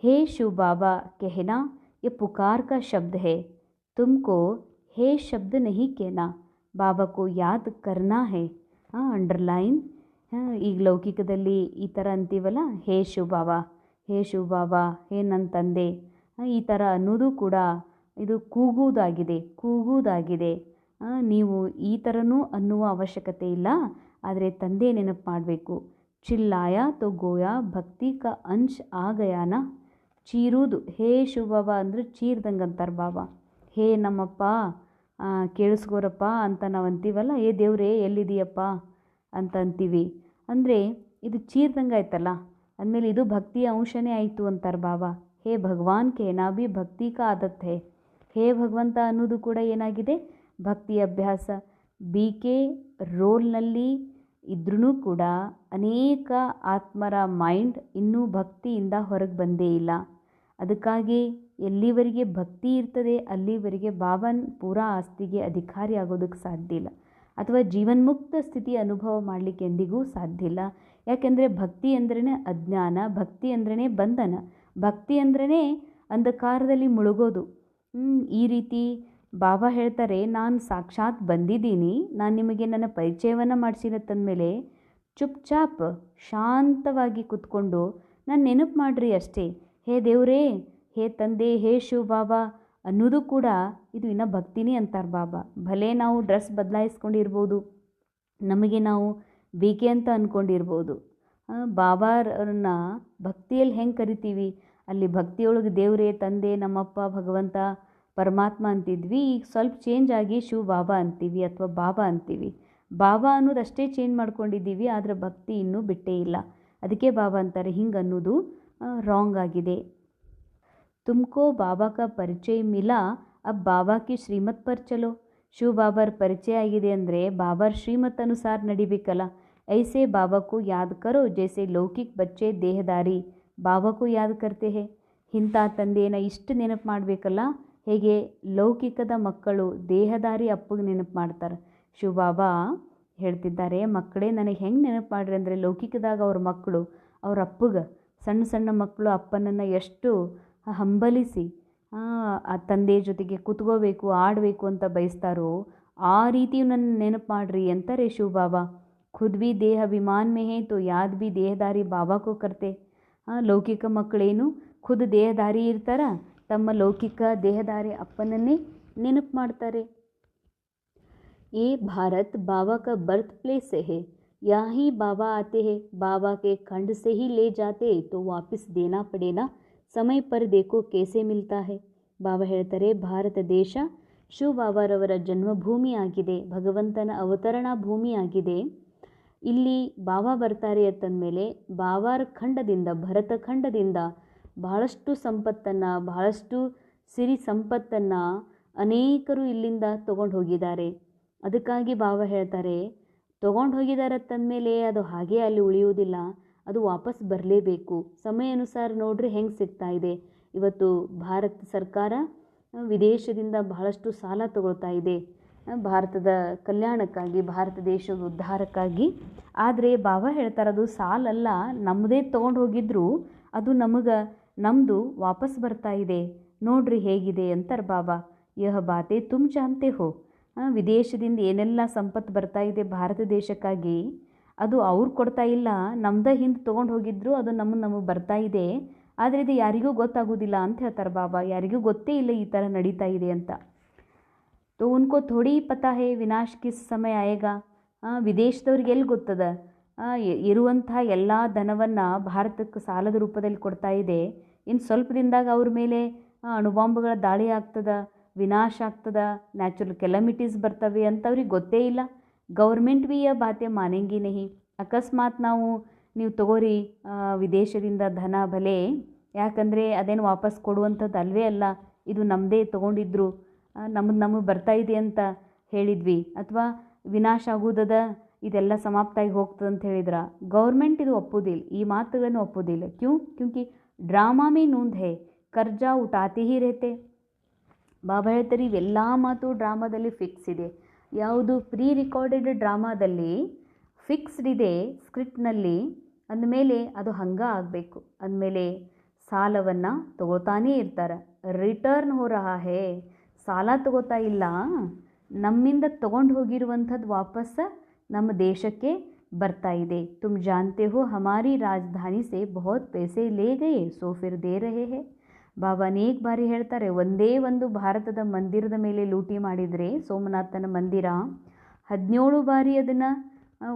हे शिव बाबा कहना ये पुकार का शब्द है, तुमको हे शब्द नहीं कहना, बाबा को याद करना है. ಅಂಡರ್ಲೈನ್. ಈಗ ಲೌಕಿಕದಲ್ಲಿ ಈ ಥರ ಅಂತೀವಲ್ಲ, ಹೇ ಶಿವ ಬಾಬಾ, ಹೇ ಶಿವ ಬಾಬಾ, ಹೇ ನನ್ನ ತಂದೆ, ಈ ಥರ ಅನ್ನೋದು ಕೂಡ ಇದು ಕೂಗುವುದಾಗಿದೆ. ನೀವು ಈ ಥರನೂ ಅನ್ನುವ ಅವಶ್ಯಕತೆ ಇಲ್ಲ, ಆದರೆ ತಂದೆ ನೆನಪು ಮಾಡಬೇಕು. ಚಿಲ್ಲಾಯ ತೋ ಗೋಯಾ ಭಕ್ತಿ ಕ ಅಂಶ ಆ ಗಯಾನ. ಚೀರುವುದು, ಹೇ ಶಿವ ಬಾಬಾ ಅಂದರೆ ಚೀರ್ದಂಗೆ ಅಂತಾರೆ ಬಾಬಾ. ಹೇ ನಮ್ಮಪ್ಪ ಕೇಳಿಸ್ಕೋರಪ್ಪ ಅಂತ ನಾವು ಅಂತೀವಲ್ಲ, ಏ ದೇವ್ರೇ ಎಲ್ಲಿದೆಯಪ್ಪ ಅಂತ ಅಂತೀವಿ. ಅಂದರೆ ಇದು ಚೀರ್ದಂಗೆ ಆಯ್ತಲ್ಲ, ಅಂದಮೇಲೆ ಇದು ಭಕ್ತಿಯ ಅಂಶನೇ ಆಯಿತು ಅಂತಾರೆ ಬಾಬಾ. ಹೇ ಭಗವಾನ್ ಕೇನಾ ಭಿ ಭಕ್ತಿ ಕಾ ಆದತ್ ಹೇ. ಹೇ ಭಗವಂತ ಅನ್ನೋದು ಕೂಡ ಏನಾಗಿದೆ, ಭಕ್ತಿ ಅಭ್ಯಾಸ. ಬಿ ಕೆ ರೋಲ್ನಲ್ಲಿ ಇದ್ರೂ ಕೂಡ ಅನೇಕ ಆತ್ಮರ ಮೈಂಡ್ ಇನ್ನೂ ಭಕ್ತಿಯಿಂದ ಹೊರಗೆ ಬಂದೇ ಇಲ್ಲ. ಅದಕ್ಕಾಗಿ ಎಲ್ಲಿವರೆಗೆ ಭಕ್ತಿ ಇರ್ತದೆ ಅಲ್ಲಿವರೆಗೆ ಬಾಬನ್ ಪೂರಾ ಆಸ್ತಿಗೆ ಅಧಿಕಾರಿ ಆಗೋದಕ್ಕೆ ಸಾಧ್ಯ ಇಲ್ಲ, ಅಥವಾ ಜೀವನ್ಮುಕ್ತ ಸ್ಥಿತಿ ಅನುಭವ ಮಾಡಲಿಕ್ಕೆ ಎಂದಿಗೂ ಸಾಧ್ಯ ಇಲ್ಲ. ಯಾಕೆಂದರೆ ಭಕ್ತಿ ಅಂದ್ರೇ ಅಜ್ಞಾನ, ಭಕ್ತಿ ಅಂದ್ರೇ ಬಂಧನ, ಭಕ್ತಿ ಅಂದ್ರೇ ಅಂಧಕಾರದಲ್ಲಿ ಮುಳುಗೋದು. ಈ ರೀತಿ ಬಾಬಾ ಹೇಳ್ತಾರೆ, ನಾನು ಸಾಕ್ಷಾತ್ ಬಂದಿದ್ದೀನಿ, ನಾನು ನಿಮಗೆ ನನ್ನ ಪರಿಚಯವನ್ನು ಮಾಡಿಸಿರತ್ತಂದಮೇಲೆ ಚುಪ್ಚಾಪ್ ಶಾಂತವಾಗಿ ಕೂತ್ಕೊಂಡು ನಾನು ನೆನಪು ಮಾಡಿರಿ ಅಷ್ಟೇ. ಹೇ ದೇವರೇ, ಹೇ ತಂದೆ, ಹೇ ಶಿವ ಬಾಬಾ ಅನ್ನೋದು ಕೂಡ ಇದು ಇನ್ನೂ ಭಕ್ತಿನೇ ಅಂತಾರೆ ಬಾಬಾ. ಭಲೆ ನಾವು ಡ್ರೆಸ್ ಬದಲಾಯಿಸ್ಕೊಂಡಿರ್ಬೋದು, ನಮಗೆ ನಾವು ಬೇಕೆ ಅಂತ ಅಂದ್ಕೊಂಡಿರ್ಬೋದು. ಬಾಬಾರನ್ನ ಭಕ್ತಿಯಲ್ಲಿ ಹೆಂಗೆ ಕರಿತೀವಿ, ಅಲ್ಲಿ ಭಕ್ತಿಯೊಳಗೆ ದೇವರೇ, ತಂದೆ, ನಮ್ಮಪ್ಪ, ಭಗವಂತ, ಪರಮಾತ್ಮ ಅಂತಿದ್ವಿ. ಈಗ ಸ್ವಲ್ಪ ಚೇಂಜ್ ಆಗಿ ಶಿವ ಬಾಬಾ ಅಂತೀವಿ ಅಥವಾ ಬಾಬಾ ಅಂತೀವಿ. ಬಾಬಾ ಅನ್ನೋದು ಅಷ್ಟೇ ಚೇಂಜ್ ಮಾಡ್ಕೊಂಡಿದ್ದೀವಿ, ಆದರೆ ಭಕ್ತಿ ಇನ್ನೂ ಬಿಟ್ಟೇ ಇಲ್ಲ. ಅದಕ್ಕೆ ಬಾಬಾ ಅಂತಾರೆ ಹಿಂಗೆ ಅನ್ನೋದು ರಾಂಗ್ ಆಗಿದೆ. ತುಮಕೋ ಬಾಬಾ ಕಾ ಪರಿಚಯ ಮಿಲಾ, ಅಬ್ ಬಾಬಾ ಕಿ ಶ್ರೀಮತ್ ಪರ್ ಚಲೋ. ಶಿವ ಬಾಬಾರ ಪರಿಚಯ ಆಗಿದೆ ಅಂದರೆ ಬಾಬಾರ ಶ್ರೀಮತ್ ಅನುಸಾರ ನಡಿಬೇಕಲ್ಲ. ಐಸೆ ಬಾಬಾ ಕೋ ಯಾದ್ ಕರೋ ಜೈಸೆ ಲೌಕಿಕ್ ಬಚ್ಚೆ ದೇಹದಾರಿ ಬಾಬಾ ಕೋ ಯಾದ್ ಕರ್ತೆ ಹೇ. ಇಂಥ ತಂದೆಯನ್ನು ಇಷ್ಟು ನೆನಪು ಮಾಡಬೇಕಲ್ಲ, ಹೇಗೆ ಲೌಕಿಕದ ಮಕ್ಕಳು ದೇಹದಾರಿ ಅಪ್ಪಗೆ ನೆನಪು ಮಾಡ್ತಾರೆ. ಶಿವ ಬಾಬಾ ಹೇಳ್ತಿದ್ದಾರೆ, ಮಕ್ಕಳೇ ನನಗೆ ಹೆಂಗೆ ನೆನಪು ಮಾಡ್ರಿ ಅಂದರೆ, ಲೌಕಿಕದಾಗ ಅವ್ರ ಮಕ್ಕಳು ಅವ್ರ ಅಪ್ಪಗೆ, ಸಣ್ಣ ಸಣ್ಣ ಮಕ್ಕಳು ಅಪ್ಪನನ್ನು ಎಷ್ಟು ಹಂಬಲಿಸಿ ಆ ತಂದೆ ಜೊತೆಗೆ ಕುತ್ಕೋಬೇಕು, ಆಡಬೇಕು ಅಂತ ಬಯಸ್ತಾರೋ ಆ ರೀತಿ ನನ್ನ ನೆನಪು ಮಾಡ್ರಿ ಅಂತಾರೆ ಶಿವ ಬಾಬಾ. ಖುದ್ ಭಿ ದೇಹ ಅಭಿಮಾನ್ ಮೇ ಹೇ ತೋ ಯಾದ್ ಭಿ ದೇಹದಾರಿ ಬಾಬಾ ಕೋ ಕರ್ತೆ. ಲೌಕಿಕ ಮಕ್ಕಳೇನು ಖುದ್ ದೇಹದಾರಿ ಇರ್ತಾರ, ತಮ್ಮ ಲೌಕಿಕ ದೇಹದಾರಿ ಅಪ್ಪನನ್ನೇ ನೆನಪು ಮಾಡ್ತಾರೆ. ये भारत बाबा का बर्थ प्लेस है, यहाँ ही बाबा आते हैं, बाबा के खंड से ही ले जाते तो वापस देना पड़े ना, समय पर देखो कैसे मिलता है. ಬಾಬಾ ಹೇಳ್ತಾರೆ, ಭಾರತ ದೇಶ ಶಿವ ಬಾಬಾರವರ ಜನ್ಮಭೂಮಿ ಆಗಿದೆ, ಭಗವಂತನ ಅವತರಣಾ ಭೂಮಿ ಆಗಿದೆ. ಇಲ್ಲಿ ಬಾಬಾ ಬರ್ತಾರೆ ಅಂತಂದಮೇಲೆ ಬಾಬಾರ ಖಂಡದಿಂದ, ಭರತ ಖಂಡದಿಂದ ಬಹಳಷ್ಟು ಸಂಪತ್ತನ್ನು, ಬಹಳಷ್ಟು ಸಿರಿ ಸಂಪತ್ತನ್ನು ಅನೇಕರು ಇಲ್ಲಿಂದ ತಗೊಂಡು ಹೋಗಿದ್ದಾರೆ. ಅದಕ್ಕಾಗಿ ಬಾಬಾ ಹೇಳ್ತಾರೆ, ತೊಗೊಂಡು ಹೋಗಿದ್ದಾರೆ ಅಂತಂದಮೇಲೆ ಅದು ಹಾಗೇ ಅಲ್ಲಿ ಉಳಿಯುವುದಿಲ್ಲ, ಅದು ವಾಪಸ್ ಬರಲೇಬೇಕು. ಸಮಯ ಅನುಸಾರ ನೋಡ್ರಿ ಹೆಂಗೆ ಸಿಗ್ತಾ ಇದೆ. ಇವತ್ತು ಭಾರತ ಸರ್ಕಾರ ವಿದೇಶದಿಂದ ಬಹಳಷ್ಟು ಸಾಲ ತಗೊಳ್ತಾ ಇದೆ ಭಾರತದ ಕಲ್ಯಾಣಕ್ಕಾಗಿ, ಭಾರತ ದೇಶದ ಉದ್ಧಾರಕ್ಕಾಗಿ. ಆದರೆ ಬಾಬಾ ಹೇಳ್ತಾರೆ, ಅದು ಸಾಲಲ್ಲ, ನಮ್ಮದೇ ತೊಗೊಂಡು ಹೋಗಿದ್ರು ಅದು ನಮ್ಮದು ವಾಪಸ್ ಬರ್ತಾ ಇದೆ, ನೋಡ್ರಿ ಹೇಗಿದೆ ಅಂತಾರೆ ಬಾಬಾ. ಯಹ ಬಾತೆ ತುಮ್ ಜಾನ್ತೆ ಹೋ. ವಿದೇಶದಿಂದ ಏನೆಲ್ಲ ಸಂಪತ್ತು ಬರ್ತಾ ಇದೆ ಭಾರತ ದೇಶಕ್ಕಾಗಿ, ಅದು ಅವ್ರು ಕೊಡ್ತಾ ಇಲ್ಲ, ನಮ್ಮದೇ ಹಿಂದೆ ತೊಗೊಂಡು ಹೋಗಿದ್ರು ಅದು ನಮಗೆ ಬರ್ತಾ ಇದೆ. ಆದರೆ ಇದು ಯಾರಿಗೂ ಗೊತ್ತಾಗೋದಿಲ್ಲ ಅಂತ ಹೇಳ್ತಾರೆ ಬಾಬಾ. ಯಾರಿಗೂ ಗೊತ್ತೇ ಇಲ್ಲ ಈ ಥರ ನಡೀತಾ ಇದೆ ಅಂತ. ತೋ ಉನ್ಕೋ ಥೋಡಿ ಪತಾ ಹೇ ವಿನಾಶ್ ಕಿಸ್ ಸಮಯ ಆಯೇಗಾ. ವಿದೇಶದವ್ರಿಗೆ ಎಲ್ಲಿ ಗೊತ್ತದ, ಇರುವಂಥ ಎಲ್ಲ ಧನವನ್ನು ಭಾರತಕ್ಕೆ ಸಾಲದ ರೂಪದಲ್ಲಿ ಕೊಡ್ತಾ ಇದೆ, ಇನ್ನು ಸ್ವಲ್ಪ ದಿನದಾಗ ಅವ್ರ ಮೇಲೆ ಅಣುಬಾಂಬ್ಗಳ ದಾಳಿ ಆಗ್ತದ, ವಿನಾಶ ಆಗ್ತದ, ನ್ಯಾಚುರಲ್ ಕೆಲಮಿಟೀಸ್ ಬರ್ತವೆ ಅಂತ ಅವ್ರಿಗೆ ಗೊತ್ತೇ ಇಲ್ಲ. ಗೌರ್ಮೆಂಟ್ ಭೀ ಬಾತೆ ಮಾನೆಂಗಿ ನಹಿ. ಅಕಸ್ಮಾತ್ ನೀವು ತಗೋರಿ ವಿದೇಶದಿಂದ ಧನ ಭಲೆ, ಯಾಕಂದರೆ ಅದೇನು ವಾಪಸ್ ಕೊಡುವಂಥದ್ದು ಅಲ್ವೇ ಅಲ್ಲ, ಇದು ನಮ್ಮದೇ ತೊಗೊಂಡಿದ್ರು, ನಮಗೆ ಬರ್ತಾ ಇದೆ ಅಂತ ಹೇಳಿದ್ವಿ, ಅಥವಾ ವಿನಾಶ ಆಗೋದದ, ಇದೆಲ್ಲ ಸಮಾಪ್ತಾಗಿ ಹೋಗ್ತದೆ ಅಂತ ಹೇಳಿದ್ರೆ ಗೌರ್ಮೆಂಟ್ ಇದು ಒಪ್ಪೋದಿಲ್ಲ, ಈ ಮಾತುಗಳನ್ನು ಒಪ್ಪೋದಿಲ್ಲ. ಕ್ಯೂಂಕಿ ಡ್ರಾಮಾ ಮೇ ನೂಂದ್ ಹೇ, ಕರ್ಜಾ ಉಟಾತೆ ಹಿ ರೇತೆ. ಬಾಬಾ ಹೇಳ್ತಾರೆ, ಇವೆಲ್ಲ ಮಾತು ಡ್ರಾಮಾದಲ್ಲಿ ಫಿಕ್ಸ್ ಇದೆ. ಯಾವುದು ಪ್ರೀ ರಿಕಾರ್ಡೆಡ್ ಡ್ರಾಮಾದಲ್ಲಿ ಫಿಕ್ಸ್ಡ್ ಇದೆ ಸ್ಕ್ರಿಪ್ಟ್ನಲ್ಲಿ, ಅಂದಮೇಲೆ ಅದು ಹಂಗೆ ಆಗಬೇಕು. ಅಂದಮೇಲೆ ಸಾಲವನ್ನು ತಗೋತಾನೇ ಇರ್ತಾರೆ. ರಿಟರ್ನ್ ಹೋ ರಹಾ ಹೇ, ಸಾಲ ತಗೋತಾ ಇಲ್ಲ, ನಮ್ಮಿಂದ ತೊಗೊಂಡು ಹೋಗಿರುವಂಥದ್ದು ವಾಪಸ್ ನಮ್ಮ ದೇಶಕ್ಕೆ ಬರ್ತಾ ಇದೆ. ತುಮ್ ಜಾನ್ತೆ ಹೋ ಹಮಾರಿ ರಾಜಧಾನಿ ಸೆ ಬಹುತ್ ಪೈಸೆ ಲೇ ಗಯೆ ಸೋ ಫಿರ್ ದೇ ರಹೆ ಹೇ. ಬಾಬಾ ಅನೇಕ ಬಾರಿ ಹೇಳ್ತಾರೆ, ಒಂದೇ ಒಂದು ಭಾರತದ ಮಂದಿರದ ಮೇಲೆ ಲೂಟಿ ಮಾಡಿದರೆ, ಸೋಮನಾಥನ ಮಂದಿರ 17 ಬಾರಿ ಅದನ್ನು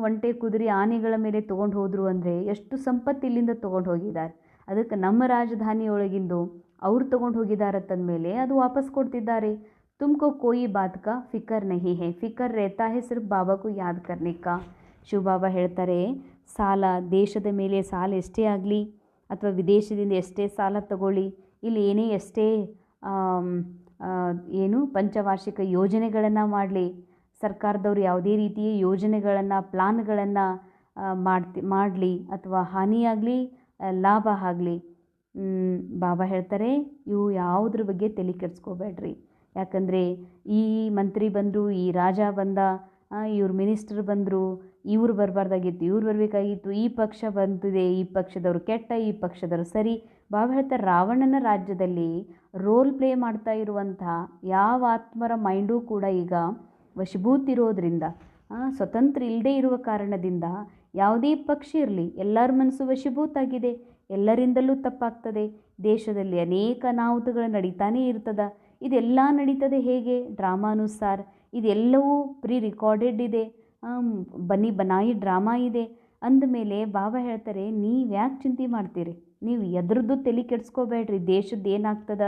ಒಂಟೆ ಕುದುರೆ ಆನೆಗಳ ಮೇಲೆ ತೊಗೊಂಡು ಹೋದರು ಅಂದರೆ ಎಷ್ಟು ಸಂಪತ್ತು ಇಲ್ಲಿಂದ ತೊಗೊಂಡು ಹೋಗಿದ್ದಾರೆ. ಅದಕ್ಕೆ ನಮ್ಮ ರಾಜಧಾನಿಯೊಳಗಿಂದು ಅವ್ರು ತೊಗೊಂಡು ಹೋಗಿದ್ದಾರೆ ಅಂತಂದಮೇಲೆ ಅದು ವಾಪಸ್ ಕೊಡ್ತಿದ್ದಾರೆ. ತುಮಕೋ ಕೋಯಿ ಬಾತ್ ಕಾ ಫಿಕರ್ ನಹಿ ಹೇ, ಫಿಕರ್ ರೇತಾ ಹೇ ಸಿರ್ಫ್ ಬಾಬಾ ಕೋ ಯಾದ್ ಕರ್ನೆ ಕಾ. ಶಿವ ಬಾಬಾ ಹೇಳ್ತಾರೆ, ಸಾಲ, ದೇಶದ ಮೇಲೆ ಸಾಲ ಎಷ್ಟೇ ಆಗಲಿ ಅಥವಾ ವಿದೇಶದಿಂದ ಎಷ್ಟೇ ಸಾಲ ತಗೊಳ್ಳಿ, ಇಲ್ಲಿ ಎಷ್ಟೇ ಪಂಚವಾರ್ಷಿಕ ಯೋಜನೆಗಳನ್ನು ಮಾಡಲಿ, ಸರ್ಕಾರದವ್ರು ಯಾವುದೇ ರೀತಿಯ ಯೋಜನೆಗಳನ್ನು, ಪ್ಲಾನ್ಗಳನ್ನು ಮಾಡಲಿ, ಅಥವಾ ಹಾನಿಯಾಗಲಿ ಲಾಭ ಆಗಲಿ, ಬಾಬಾ ಹೇಳ್ತಾರೆ ಇವು ಯಾವುದ್ರ ಬಗ್ಗೆ ತಲೆ ಕೆಡಿಸ್ಕೋಬೇಡ್ರಿ. ಯಾಕಂದರೆ ಈ ಮಂತ್ರಿ ಬಂದರು, ಈ ರಾಜ ಬಂದ, ಇವ್ರು ಮಿನಿಸ್ಟರ್ ಬಂದರು, ಇವ್ರು ಬರಬಾರ್ದಾಗಿತ್ತು, ಇವ್ರು ಬರಬೇಕಾಗಿತ್ತು, ಈ ಪಕ್ಷ ಬಂದಿದೆ, ಈ ಪಕ್ಷದವ್ರು ಕೆಟ್ಟ, ಈ ಪಕ್ಷದವ್ರು ಸರಿ. ಬಾಬಾ ಹೇಳ್ತಾರೆ, ರಾವಣನ ರಾಜ್ಯದಲ್ಲಿ ರೋಲ್ ಪ್ಲೇ ಮಾಡ್ತಾ ಇರುವಂಥ ಯಾವ ಆತ್ಮರ ಮೈಂಡೂ ಕೂಡ ಈಗ ವಶಭೂತಿರೋದ್ರಿಂದ, ಸ್ವತಂತ್ರ ಇಲ್ಲದೇ ಇರುವ ಕಾರಣದಿಂದ ಯಾವುದೇ ಪಕ್ಷ ಇರಲಿ ಎಲ್ಲರ ಮನಸ್ಸು ವಶೀಭೂತಾಗಿದೆ, ಎಲ್ಲರಿಂದಲೂ ತಪ್ಪಾಗ್ತದೆ. ದೇಶದಲ್ಲಿ ಅನೇಕ ಅನಾಹುತಗಳು ನಡೀತಾನೇ ಇರ್ತದೆ. ಇದೆಲ್ಲ ನಡೀತದೆ ಹೇಗೆ? ಡ್ರಾಮಾನುಸಾರ. ಇದೆಲ್ಲವೂ ಪ್ರೀ ರಿಕಾರ್ಡೆಡ್ ಇದೆ, ಬನಾಯಿ ಡ್ರಾಮಾ ಇದೆ. ಅಂದಮೇಲೆ ಬಾಬಾ ಹೇಳ್ತಾರೆ, ನೀವು ಯಾಕೆ ಚಿಂತೆ ಮಾಡ್ತೀರಿ? ನೀವು ಎದ್ರದ್ದು ತಲೆ ಕೆಡಿಸ್ಕೋಬೇಡ್ರಿ. ದೇಶದ್ದು ಏನಾಗ್ತದ,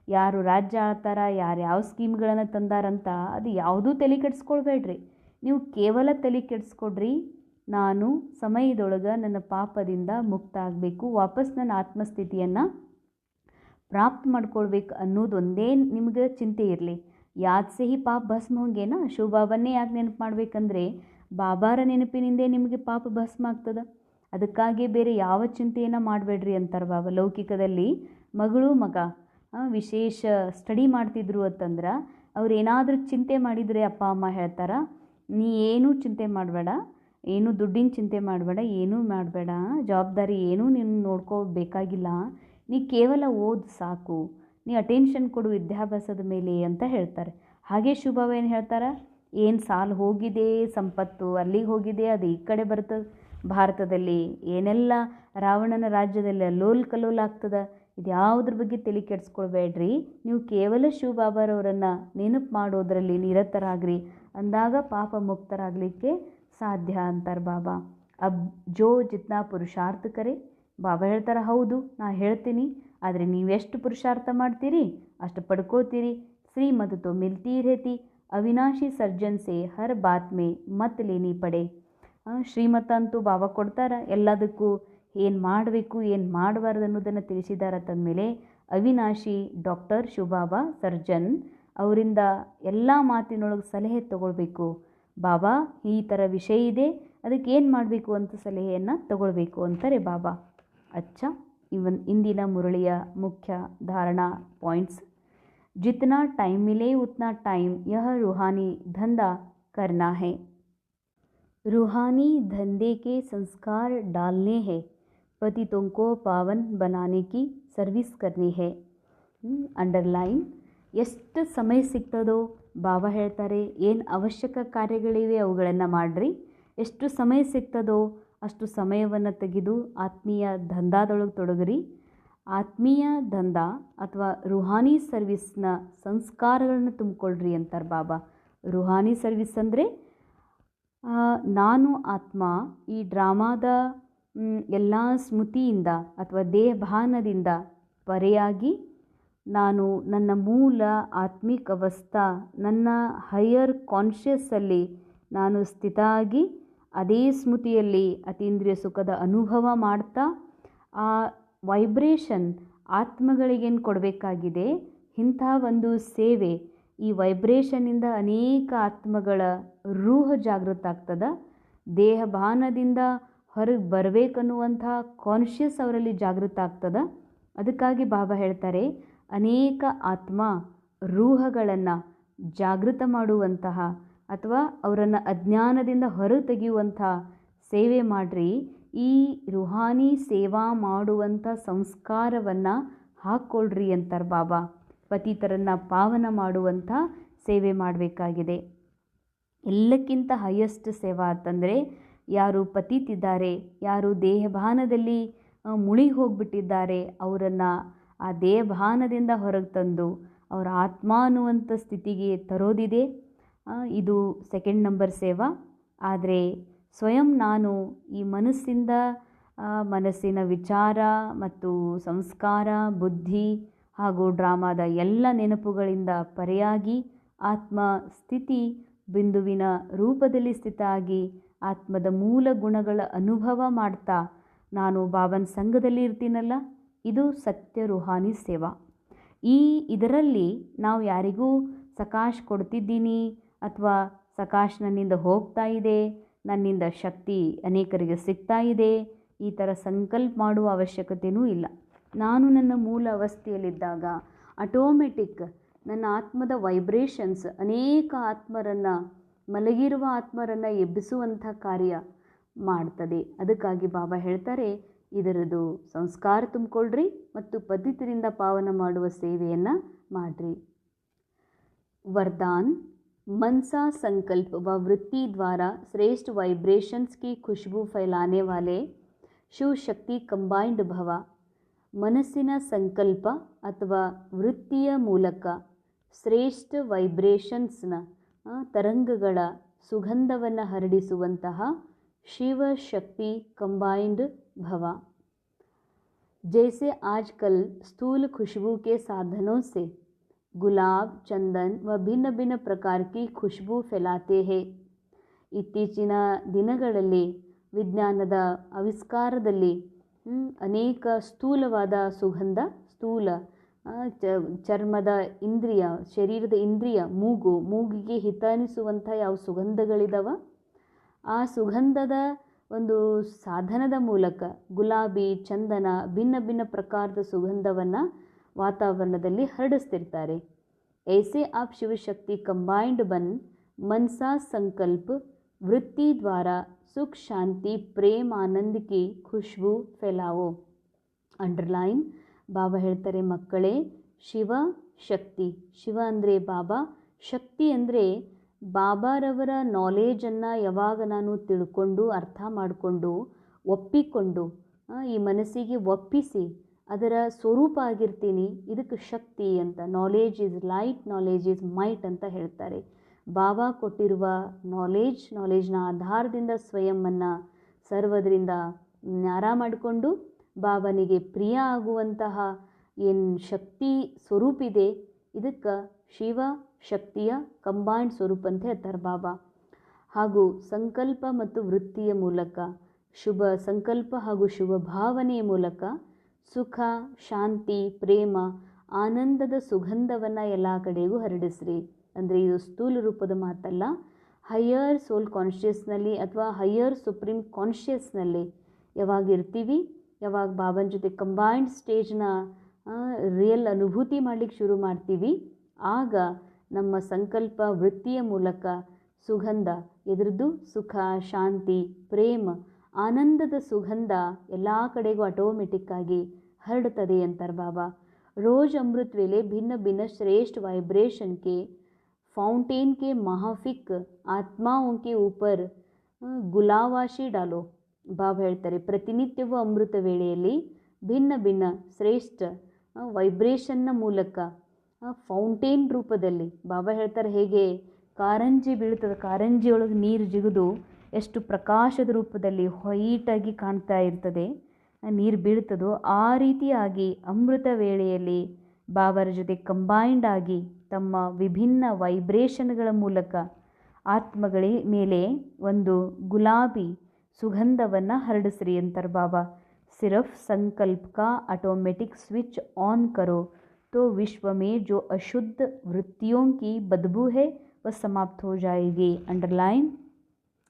ಯಾರು ರಾಜ್ಯ ಆಳ್ತಾರ, ಯಾರು ಯಾವ ಸ್ಕೀಮ್ಗಳನ್ನು ತಂದಾರಂತ ಅದು ಯಾವುದೂ ತಲೆ ಕೆಡಿಸ್ಕೊಳ್ಬೇಡ್ರಿ. ನೀವು ಕೇವಲ ತಲೆ ಕೆಡಿಸ್ಕೊಡ್ರಿ, ನಾನು ಸಮಯದೊಳಗೆ ನನ್ನ ಪಾಪದಿಂದ ಮುಕ್ತ ಆಗಬೇಕು, ವಾಪಸ್ ನನ್ನ ಆತ್ಮಸ್ಥಿತಿಯನ್ನು ಪ್ರಾಪ್ತ ಮಾಡ್ಕೊಳ್ಬೇಕು ಅನ್ನೋದು ಒಂದೇ ನಿಮಗೆ ಚಿಂತೆ ಇರಲಿ. ಯಾದ್ ಸೆ ಹಿ ಪಾಪ ಭಸ್ಮ ಹೋಂಗೆ ನಾ. ಶಿವ ಬಾಬನ್ನೇ ಯಾಕೆ ನೆನಪು ಮಾಡಬೇಕಂದ್ರೆ ಬಾಬಾರ ನೆನಪಿನಿಂದೇ ನಿಮಗೆ ಪಾಪ ಭಸ್ಮ ಆಗ್ತದೆ. ಅದಕ್ಕಾಗಿ ಬೇರೆ ಯಾವ ಚಿಂತೆಯನ್ನು ಮಾಡಬೇಡ್ರಿ ಅಂತಾರೆ ಬಾಬಾ. ಲೌಕಿಕದಲ್ಲಿ ಮಗಳು ಮಗ ವಿಶೇಷ ಸ್ಟಡಿ ಮಾಡ್ತಿದ್ರು ಅಂತಂದ್ರೆ ಅವ್ರು ಏನಾದರೂ ಚಿಂತೆ ಮಾಡಿದರೆ ಅಪ್ಪ ಅಮ್ಮ ಹೇಳ್ತಾರೆ, ನೀ ಏನೂ ಚಿಂತೆ ಮಾಡಬೇಡ, ಏನು ದುಡ್ಡಿನ ಚಿಂತೆ ಮಾಡಬೇಡ, ಏನೂ ಮಾಡಬೇಡ, ಜವಾಬ್ದಾರಿ ಏನೂ ನೀನು ನೋಡ್ಕೋಬೇಕಾಗಿಲ್ಲ, ನೀ ಕೇವಲ ಓದು ಸಾಕು, ನೀ ಅಟೆನ್ಷನ್ ಕೊಡು ವಿದ್ಯಾಭ್ಯಾಸದ ಮೇಲೆ ಅಂತ ಹೇಳ್ತಾರೆ. ಹಾಗೆ ಶಿವಬಾಬ ಏನು ಹೇಳ್ತಾರೆ, ಏನು ಸಾಲು ಹೋಗಿದೆ ಸಂಪತ್ತು ಅಲ್ಲಿಗೆ ಹೋಗಿದೆ, ಅದು ಈ ಕಡೆ ಬರ್ತದೆ, ಭಾರತದಲ್ಲಿ ಏನೆಲ್ಲ ರಾವಣನ ರಾಜ್ಯದಲ್ಲಿ ಅಲ್ಲೋಲ್ ಕಲ್ಲೋಲ್ ಆಗ್ತದೆ, ಇದು ಯಾವುದ್ರ ಬಗ್ಗೆ ತಲೆ ಕೆಡಿಸ್ಕೊಳ್ಬೇಡ್ರಿ, ನೀವು ಕೇವಲ ಶಿವಬಾಬಾರವರನ್ನು ನೆನಪು ಮಾಡೋದರಲ್ಲಿ ನಿರತರಾಗ್ರಿ, ಅಂದಾಗ ಪಾಪ ಮುಕ್ತರಾಗಲಿಕ್ಕೆ ಸಾಧ್ಯ ಅಂತಾರೆ ಬಾಬಾ. ಅಬ್ ಜೋ ಜಿತ್ನಾ ಪುರುಷಾರ್ಥ ಕರೆ. ಬಾಬಾ ಹೇಳ್ತಾರೆ, ಹೌದು ನಾ ಹೇಳ್ತೀನಿ, ಆದರೆ ನೀವೆಷ್ಟು ಪುರುಷಾರ್ಥ ಮಾಡ್ತೀರಿ ಅಷ್ಟು ಪಡ್ಕೊಳ್ತೀರಿ. ಶ್ರೀಮತ್ ತೋ ಮಿಲ್ತಿ रहती, ಅವಿನಾಶಿ ಸರ್ಜನ್ ಸೆ ಹರ್ ಬಾತ್ ಮೇ ಮತ್ ಲೇನಿ ಪಡೆ. ಶ್ರೀಮತ ಅಂತೂ ಬಾಬಾ ಕೊಡ್ತಾರೆ, ಎಲ್ಲದಕ್ಕೂ ಏನು ಮಾಡಬೇಕು ಏನು ಮಾಡಬಾರ್ದು ಅನ್ನೋದನ್ನು ತಿಳಿಸಿದ್ದಾರೆ. ತಂದಮೇಲೆ ಅವಿನಾಶಿ ಡಾಕ್ಟರ್ ಶಿವಬಾಬಾ ಸರ್ಜನ್ ಅವರಿಂದ ಎಲ್ಲ ಮಾತಿನೊಳಗೆ ಸಲಹೆ ತಗೊಳ್ಬೇಕು. ಬಾಬಾ ಈ ಥರ ವಿಷಯ ಇದೆ, ಅದಕ್ಕೆ ಏನು ಮಾಡಬೇಕು ಅಂತ ಸಲಹೆಯನ್ನು ತಗೊಳ್ಬೇಕು ಅಂತಾರೆ ಬಾಬಾ. ಅಚ್ಚಾ, ಇಂದಿನ ಮುರಳಿಯ ಮುಖ್ಯ ಧಾರಣಾ ಪಾಯಿಂಟ್ಸ್. जितना टाइम मिले उतना टाइम यह रूहानी धंधा करना है. रूहानी धंधे के संस्कार डालने हैं, पतितों को पावन बनाने की सर्विस करनी है. ಅಂಡರ್ಲೈನ್. ಎಷ್ಟು ಸಮಯ ಸಿಗ್ತದೋ ಬಾಬಾ ಹೇಳ್ತಾರೆ, ಏನು ಅವಶ್ಯಕ ಕಾರ್ಯಗಳಿವೆ ಅವುಗಳನ್ನು ಮಾಡಿರಿ. ಎಷ್ಟು ಸಮಯ ಸಿಗ್ತದೋ ಅಷ್ಟು ಸಮಯವನ್ನು ತೆಗೆದು ಆತ್ಮೀಯ ದಂಧಾದೊಳಗೆ ತೊಡಗಿರಿ. ಆತ್ಮೀಯ ದಂಧಾ ಅಥವಾ ರುಹಾನಿ ಸರ್ವಿಸ್ನ ಸಂಸ್ಕಾರಗಳನ್ನು ತುಂಬಿಕೊಳ್ಳ್ರಿ ಅಂತಾರೆ ಬಾಬಾ. ರುಹಾನಿ ಸರ್ವಿಸ್ ಅಂದರೆ ನಾನು ಆತ್ಮ ಈ ಡ್ರಾಮಾದ ಎಲ್ಲ ಸ್ಮೃತಿಯಿಂದ ಅಥವಾ ದೇಹಭಾನದಿಂದ ಪರೆಯಾಗಿ ನಾನು ನನ್ನ ಮೂಲ ಆತ್ಮಿಕ ಅವಸ್ಥಾ ನನ್ನ ಹೈಯರ್ ಕಾನ್ಷಿಯಸ್ಸಲ್ಲಿ ನಾನು ಸ್ಥಿತ ಆಗಿ ಅದೇ ಸ್ಮೃತಿಯಲ್ಲಿ ಅತೀಂದ್ರಿಯ ಸುಖದ ಅನುಭವ ಮಾಡ್ತಾ ಆ ವೈಬ್ರೇಷನ್ ಆತ್ಮಗಳಿಗೇನು ಕೊಡಬೇಕಾಗಿದೆ ಇಂಥ ಒಂದು ಸೇವೆ, ಈ ವೈಬ್ರೇಷನ್ನಿಂದ ಅನೇಕ ಆತ್ಮಗಳ ರೂಹ ಜಾಗೃತ ಆಗ್ತದೆ. ದೇಹಭಾನದಿಂದ ಹೊರಗೆ ಬರಬೇಕನ್ನುವಂಥ ಕಾನ್ಷಿಯಸ್ ಅವರಲ್ಲಿ ಜಾಗೃತ ಆಗ್ತದೆ. ಅದಕ್ಕಾಗಿ ಬಾಬಾ ಹೇಳ್ತಾರೆ, ಅನೇಕ ಆತ್ಮ ರೂಹಗಳನ್ನು ಜಾಗೃತ ಮಾಡುವಂತಹ ಅಥವಾ ಅವರನ್ನು ಅಜ್ಞಾನದಿಂದ ಹೊರಗೆ ತೆಗೆಯುವಂಥ ಸೇವೆ ಮಾಡಿರಿ. ಈ ರುಹಾನಿ ಸೇವಾ ಮಾಡುವಂಥ ಸಂಸ್ಕಾರವನ್ನು ಹಾಕ್ಕೊಳ್ರಿ ಅಂತಾರೆ ಬಾಬಾ. ಪತಿತರನ್ನು ಪಾವನ ಮಾಡುವಂಥ ಸೇವೆ ಮಾಡಬೇಕಾಗಿದೆ. ಎಲ್ಲಕ್ಕಿಂತ ಹೈಯೆಸ್ಟ್ ಸೇವಾ ಅಂತಂದರೆ ಯಾರು ಪತಿತಿದ್ದಾರೆ, ಯಾರು ದೇಹಭಾನದಲ್ಲಿ ಮುಳುಗಿ ಹೋಗಿಬಿಟ್ಟಿದ್ದಾರೆ, ಅವರನ್ನು ಆ ದೇಹಭಾನದಿಂದ ಹೊರಗೆ ತಂದು ಅವರ ಆತ್ಮ ಅನ್ನುವಂಥ ಸ್ಥಿತಿಗೆ ತರೋದಿದೆ. ಇದು ಸೆಕೆಂಡ್ ನಂಬರ್ ಸೇವಾ. ಆದರೆ ಸ್ವಯಂ ನಾನು ಈ ಮನಸ್ಸಿನ ವಿಚಾರ ಮತ್ತು ಸಂಸ್ಕಾರ, ಬುದ್ಧಿ ಹಾಗೂ ಡ್ರಾಮಾದ ಎಲ್ಲ ನೆನಪುಗಳಿಂದ ಪರೆಯಾಗಿ ಆತ್ಮ ಸ್ಥಿತಿ ಬಿಂದುವಿನ ರೂಪದಲ್ಲಿ ಸ್ಥಿತ ಆಗಿ ಆತ್ಮದ ಮೂಲ ಗುಣಗಳ ಅನುಭವ ಮಾಡ್ತಾ ನಾನು ಬಾಬನ ಸಂಘದಲ್ಲಿ ಇರ್ತೀನಲ್ಲ, ಇದು ಸತ್ಯ ರುಹಾನಿ ಸೇವಾ. ಇದರಲ್ಲಿ ನಾವು ಯಾರಿಗೂ ಸಕಾಶ್ ಕೊಡ್ತಿದ್ದೀನಿ ಅಥವಾ ಸಕಾಶ್ ನನ್ನಿಂದ ಹೋಗ್ತಾ ಇದೆ, ನನ್ನಿಂದ ಶಕ್ತಿ ಅನೇಕರಿಗೆ ಸಿಗ್ತಾ ಇದೆ, ಈ ಥರ ಸಂಕಲ್ಪ ಮಾಡುವ ಅವಶ್ಯಕತೆಯೂ ಇಲ್ಲ. ನಾನು ನನ್ನ ಮೂಲ ಅವಸ್ಥೆಯಲ್ಲಿದ್ದಾಗ ಆಟೋಮೆಟಿಕ್ ನನ್ನ ಆತ್ಮದ ವೈಬ್ರೇಷನ್ಸ್ ಅನೇಕ ಆತ್ಮರನ್ನು, ಮಲಗಿರುವ ಆತ್ಮರನ್ನು ಎಬ್ಬಿಸುವಂಥ ಕಾರ್ಯ ಮಾಡ್ತದೆ. ಅದಕ್ಕಾಗಿ ಬಾಬಾ ಹೇಳ್ತಾರೆ, ಇದರದು ಸಂಸ್ಕಾರ ತುಂಬಿಕೊಳ್ಳ್ರಿ ಮತ್ತು ಪದ್ಧತಿಯಿಂದ ಪಾವನ ಮಾಡುವ ಸೇವೆಯನ್ನು ಮಾಡಿರಿ. वरदान, मनसा संकल्प व वृत्ति द्वारा श्रेष्ठ वाइब्रेशंस की खुशबू फैलाने वाले शिव शक्ति कंबाइंड भव. ಮನಸ್ಸಿನ ಸಂಕಲ್ಪ ಅಥವಾ ವೃತ್ತಿಯ ಮೂಲಕ ಶ್ರೇಷ್ಠ ವೈಬ್ರೇಷನ್ಸ್ನ ತರಂಗಗಳ ಸುಗಂಧವನ್ನು ಹರಡಿಸುವಂತಹ ಶಿವಶಕ್ತಿ ಕಂಬೈಂಡ್ ಭವ. जैसे आजकल स्थूल खुशबू के साधनों से गुलाब, चंदन व भिन्न भिन्न प्रकार की खुशबू फैलाते हैं. ಇತ್ತೀಚಿನ ದಿನಗಳಲ್ಲಿ ವಿಜ್ಞಾನದ ಆವಿಷ್ಕಾರದಲ್ಲಿ ಅನೇಕ ಸ್ಥೂಲವಾದ ಸುಗಂಧ, ಸ್ಥೂಲ ಚರ್ಮದ ಇಂದ್ರಿಯ, ಶರೀರದ ಇಂದ್ರಿಯ ಮೂಗಿಗೆ ಹಿತ ಅನಿಸುವಂಥ ಯಾವ ಸುಗಂಧಗಳಿದಾವ, ಆ ಸುಗಂಧದ ಒಂದು ಸಾಧನದ ಮೂಲಕ ಗುಲಾಬಿ, ಚಂದನ, ಭಿನ್ನ ಭಿನ್ನ ಪ್ರಕಾರದ ಸುಗಂಧವನ್ನು ವಾತಾವರಣದಲ್ಲಿ ಹರಡಿಸ್ತಿರ್ತಾರೆ. ऐसे आप शिव शक्ति कंबाइंड बन मनसा संकल्प वृत्ति द्वारा सुख शांति प्रेम आनंद की खुशबू फैलाओ. ಅಂಡರ್ಲೈನ್. ಬಾಬಾ ಹೇಳ್ತಾರೆ, ಮಕ್ಕಳೇ, ಶಿವ ಶಕ್ತಿ, ಶಿವ ಅಂದರೆ ಬಾಬಾ, ಶಕ್ತಿ ಅಂದರೆ ಬಾಬಾರವರ ನಾಲೇಜನ್ನು ಯಾವಾಗ ನಾನು ತಿಳ್ಕೊಂಡು ಅರ್ಥ ಮಾಡಿಕೊಂಡು ಒಪ್ಪಿಕೊಂಡು ಈ ಮನಸ್ಸಿಗೆ ಒಪ್ಪಿಸಿ ಅದರ ಸ್ವರೂಪ ಆಗಿರ್ತೀನಿ, ಇದಕ್ಕೆ ಶಕ್ತಿ ಅಂತ. Knowledge is light, knowledge is might ಅಂತ ಹೇಳ್ತಾರೆ. ಬಾಬಾ ಕೊಟ್ಟಿರುವ ನಾಲೇಜ್ನ ಆಧಾರದಿಂದ ಸ್ವಯಂವನ್ನು ಸರ್ವದರಿಂದ ನ್ಯಾರ ಮಾಡಿಕೊಂಡು ಬಾಬನಿಗೆ ಪ್ರಿಯ ಆಗುವಂತಹ ಏನು ಶಕ್ತಿ ಸ್ವರೂಪಿದೆ, ಇದಕ್ಕೆ ಶಿವ ಶಕ್ತಿಯ ಕಂಬೈನ್ಡ್ ಸ್ವರೂಪ ಅಂತ ಹೇಳ್ತಾರೆ ಬಾಬಾ. ಹಾಗೂ ಸಂಕಲ್ಪ ಮತ್ತು ವೃತ್ತಿಯ ಮೂಲಕ, ಶುಭ ಸಂಕಲ್ಪ ಹಾಗೂ ಶುಭ ಭಾವನೆಯ ಮೂಲಕ ಸುಖ, ಶಾಂತಿ, ಪ್ರೇಮ, ಆನಂದದ ಸುಗಂಧವನ್ನು ಎಲ್ಲ ಕಡೆಗೂ ಹರಡಿಸ್ರಿ. ಅಂದರೆ ಇದು ಸ್ಥೂಲ ರೂಪದ ಮಾತಲ್ಲ, ಹೈಯರ್ ಸೋಲ್ ಕಾನ್ಷಿಯಸ್ನಲ್ಲಿ ಅಥವಾ ಹೈಯರ್ ಸುಪ್ರೀಂ ಕಾನ್ಷಿಯಸ್ನಲ್ಲಿ ಯಾವಾಗ ಇರ್ತೀವಿ, ಯಾವಾಗ ಬಾಬನ ಜೊತೆ ಕಂಬೈನ್ಡ್ ಸ್ಟೇಜ್ನ ರಿಯಲ್ ಅನುಭೂತಿ ಮಾಡಲಿಕ್ಕೆ ಶುರು ಮಾಡ್ತೀವಿ, ಆಗ ನಮ್ಮ ಸಂಕಲ್ಪ ವೃತ್ತಿಯ ಮೂಲಕ ಸುಗಂಧ, ಎದುರದ್ದು ಸುಖ, ಶಾಂತಿ, ಪ್ರೇಮ, ಆನಂದದ ಸುಗಂಧ ಎಲ್ಲ ಕಡೆಗೂ ಆಟೋಮೆಟಿಕ್ಕಾಗಿ ಹರಡ್ತದೆ ಅಂತಾರೆ ಬಾಬಾ. ರೋಜ್ ಅಮೃತ್ ವೇಳೆ ಭಿನ್ನ ಭಿನ್ನ ಶ್ರೇಷ್ಠ वाइब्रेशन के फाउंटेन के महाफिक आत्माओं के ऊपर ಗುಲಾವಾಶಿ ಡಾಲೋ. ಬಾಬಾ ಹೇಳ್ತಾರೆ, ಪ್ರತಿನಿತ್ಯವೂ ಅಮೃತ ವೇಳೆಯಲ್ಲಿ ಭಿನ್ನ ಭಿನ್ನ ಶ್ರೇಷ್ಠ ವೈಬ್ರೇಷನ್ನ ಮೂಲಕ ಫೌಂಟೇನ್ ರೂಪದಲ್ಲಿ, ಬಾಬಾ ಹೇಳ್ತಾರೆ ಹೇಗೆ ಕಾರಂಜಿ ಬೀಳ್ತದೆ, ಕಾರಂಜಿಯೊಳಗೆ ನೀರು ಜಿಗಿದು ಎಷ್ಟು ಪ್ರಕಾಶದ ರೂಪದಲ್ಲಿ ವೈಟಾಗಿ ಕಾಣ್ತಾ ಇರ್ತದೆ, ನೀರು ಬೀಳ್ತದೋ ಆ ರೀತಿಯಾಗಿ ಅಮೃತ ವೇಳೆಯಲ್ಲಿ ಬಾಬರ ಜೊತೆ ಕಂಬೈಂಡ್ ಆಗಿ ತಮ್ಮ ವಿಭಿನ್ನ ವೈಬ್ರೇಷನ್ಗಳ ಮೂಲಕ ಆತ್ಮಗಳ ಮೇಲೆ ಒಂದು ಗುಲಾಬಿ ಸುಗಂಧವನ್ನು ಹರಡಿಸ್ರಿ ಅಂತಾರೆ ಬಾಬಾ. ಸಿರ್ಫ್ ಸಂಕಲ್ಪ का ऑटोमेटिक स्विच ऑन करो तो विश्व में जो अशुद्ध वृत्तियों की बदबू है वह समाप्त हो जाएगी. ಅಂಡರ್ಲೈನ್.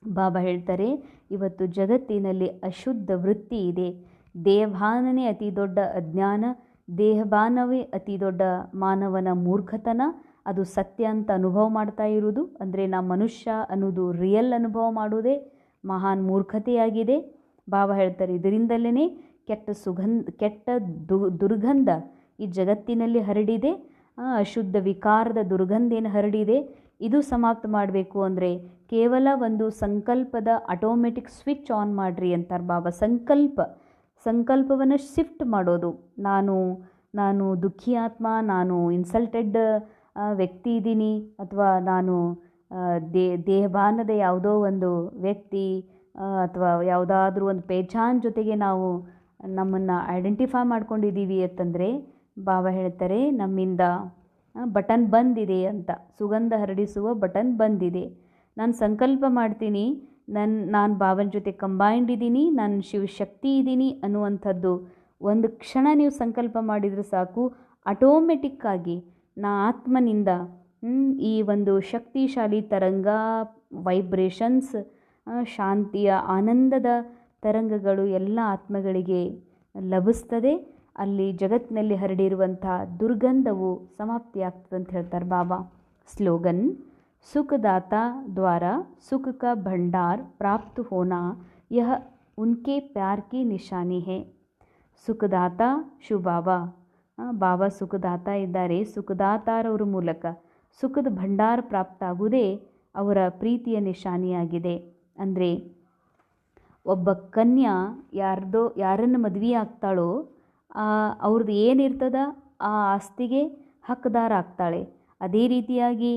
ಬಾಬಾ ಹೇಳ್ತಾರೆ, ಇವತ್ತು ಜಗತ್ತಿನಲ್ಲಿ ಅಶುದ್ಧ ವೃತ್ತಿ ಇದೆ. ದೇಹಭಾನನೇ ಅತಿ ದೊಡ್ಡ ಅಜ್ಞಾನ, ದೇಹಭಾನವೇ ಅತಿ ದೊಡ್ಡ ಮಾನವನ ಮೂರ್ಖತನ. ಅದು ಸತ್ಯ ಅಂತ ಅನುಭವ ಮಾಡ್ತಾ ಇರುವುದು, ಅಂದರೆ ನಾ ಮನುಷ್ಯ ಅನ್ನೋದು ರಿಯಲ್ ಅನುಭವ ಮಾಡುವುದೇ ಮಹಾನ್ ಮೂರ್ಖತೆಯಾಗಿದೆ. ಬಾಬಾ ಹೇಳ್ತಾರೆ, ಇದರಿಂದಲೇ ಕೆಟ್ಟ ದುರ್ಗಂಧ ಈ ಜಗತ್ತಿನಲ್ಲಿ ಹರಡಿದೆ. ಅಶುದ್ಧ ವಿಕಾರದ ದುರ್ಗಂಧ ಏನು ಹರಡಿದೆ, ಇದು ಸಮಾಪ್ತ ಮಾಡಬೇಕು ಅಂದರೆ ಕೇವಲ ಒಂದು ಸಂಕಲ್ಪದ ಆಟೋಮೆಟಿಕ್ ಸ್ವಿಚ್ ಆನ್ ಮಾಡಿರಿ ಅಂತಾರೆ ಬಾಬಾ. ಸಂಕಲ್ಪವನ್ನು ಶಿಫ್ಟ್ ಮಾಡೋದು. ನಾನು ದುಃಖಿ ಆತ್ಮ, ನಾನು ಇನ್ಸಲ್ಟೆಡ್ ವ್ಯಕ್ತಿ ಇದ್ದೀನಿ, ಅಥವಾ ನಾನು ದೇಹಭಾನದ ಯಾವುದೋ ಒಂದು ವ್ಯಕ್ತಿ ಅಥವಾ ಯಾವುದಾದ್ರೂ ಒಂದು ಪೇಚಾನ್ ಜೊತೆಗೆ ನಾವು ನಮ್ಮನ್ನು ಐಡೆಂಟಿಫೈ ಮಾಡ್ಕೊಂಡಿದ್ದೀವಿ ಅಂತಂದರೆ ಬಾಬಾ ಹೇಳ್ತಾರೆ, ನಮ್ಮಿಂದ ಬಟನ್ ಬಂದಿದೆ ಅಂತ, ಸುಗಂಧ ಹರಡಿಸುವ ಬಟನ್ ಬಂದಿದೆ. ನಾನು ಸಂಕಲ್ಪ ಮಾಡ್ತೀನಿ, ನಾನು ಬಾಬನ ಜೊತೆ ಕಂಬೈಂಡ್ ಇದ್ದೀನಿ, ನಾನು ಶಿವಶಕ್ತಿ ಇದ್ದೀನಿ ಅನ್ನುವಂಥದ್ದು ಒಂದು ಕ್ಷಣ ನೀವು ಸಂಕಲ್ಪ ಮಾಡಿದರೆ ಸಾಕು, ಆಟೋಮೆಟಿಕ್ಕಾಗಿ ನಾ ಆತ್ಮನಿಂದ ಈ ಒಂದು ಶಕ್ತಿಶಾಲಿ ತರಂಗ, ವೈಬ್ರೇಷನ್ಸ್, ಶಾಂತಿಯ ಆನಂದದ ತರಂಗಗಳು ಎಲ್ಲ ಆತ್ಮಗಳಿಗೆ ಲಭಿಸ್ತದೆ. ಅಲ್ಲಿ ಜಗತ್ತಿನಲ್ಲಿ ಹರಡಿರುವಂಥ ದುರ್ಗಂಧವು ಸಮಾಪ್ತಿಯಾಗ್ತದೆ ಅಂತ ಹೇಳ್ತಾರೆ ಬಾಬಾ. ಸ್ಲೋಗನ್: ಸುಖದಾತ ದ್ವಾರ ಸುಖ का भंडार प्राप्त होना यह उनके प्यार की निशानी है. ಸುಖದಾತ ಶಿವಬಾಬಾ, ಬಾಬಾ ಸುಖದಾತ ಇದ್ದಾರೆ. ಸುಖದಾತಾರವರ ಮೂಲಕ ಸುಖದ ಭಂಡಾರ ಪ್ರಾಪ್ತ ಆಗುವುದೇ ಅವರ ಪ್ರೀತಿಯ ನಿಶಾನಿಯಾಗಿದೆ. ಅಂದರೆ ಒಬ್ಬ ಕನ್ಯಾ ಯಾರನ್ನು ಮದುವೆ ಆಗ್ತಾಳೋ ಅವ್ರದ್ದು ಏನಿರ್ತದ ಆ ಆಸ್ತಿಗೆ ಹಕ್ಕದಾರ ಆಗ್ತಾಳೆ. ಅದೇ ರೀತಿಯಾಗಿ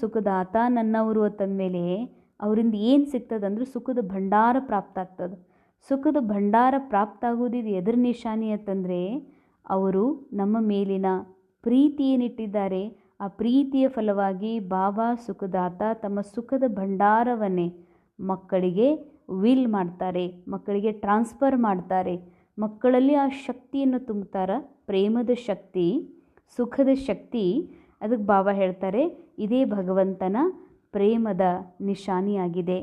ಸುಖದಾತ ನನ್ನವರು ಅಂತಂದಮೇಲೆ ಅವರಿಂದ ಏನು ಸಿಗ್ತದಂದ್ರೆ ಸುಖದ ಭಂಡಾರ ಪ್ರಾಪ್ತ ಆಗ್ತದೆ. ಸುಖದ ಭಂಡಾರ ಪ್ರಾಪ್ತ ಆಗೋದಿದು ಎದರ ನಿಶಾನಿ ಅಂತಂದರೆ ಅವರು ನಮ್ಮ ಮೇಲಿನ ಪ್ರೀತಿ ಏನಿಟ್ಟಿದ್ದಾರೆ, ಆ ಪ್ರೀತಿಯ ಫಲವಾಗಿ ಬಾಬಾ ಸುಖದಾತ ತಮ್ಮ ಸುಖದ ಭಂಡಾರವನ್ನೇ ಮಕ್ಕಳಿಗೆ ವಿಲ್ ಮಾಡ್ತಾರೆ, ಮಕ್ಕಳಿಗೆ ಟ್ರಾನ್ಸ್ಫರ್ ಮಾಡ್ತಾರೆ, ಮಕ್ಕಳಲ್ಲಿ ಆ ಶಕ್ತಿಯನ್ನು ತುಂಬುತ್ತಾರೆ, ಪ್ರೇಮದ ಶಕ್ತಿ, ಸುಖದ ಶಕ್ತಿ, ಅದಕ್ಕೆ ಬಾಬಾ ಹೇಳ್ತಾರೆ ಇದೇ ಭಗವಂತನ ಪ್ರೇಮದ ನಿಶಾನಿಯಾಗಿದೆ.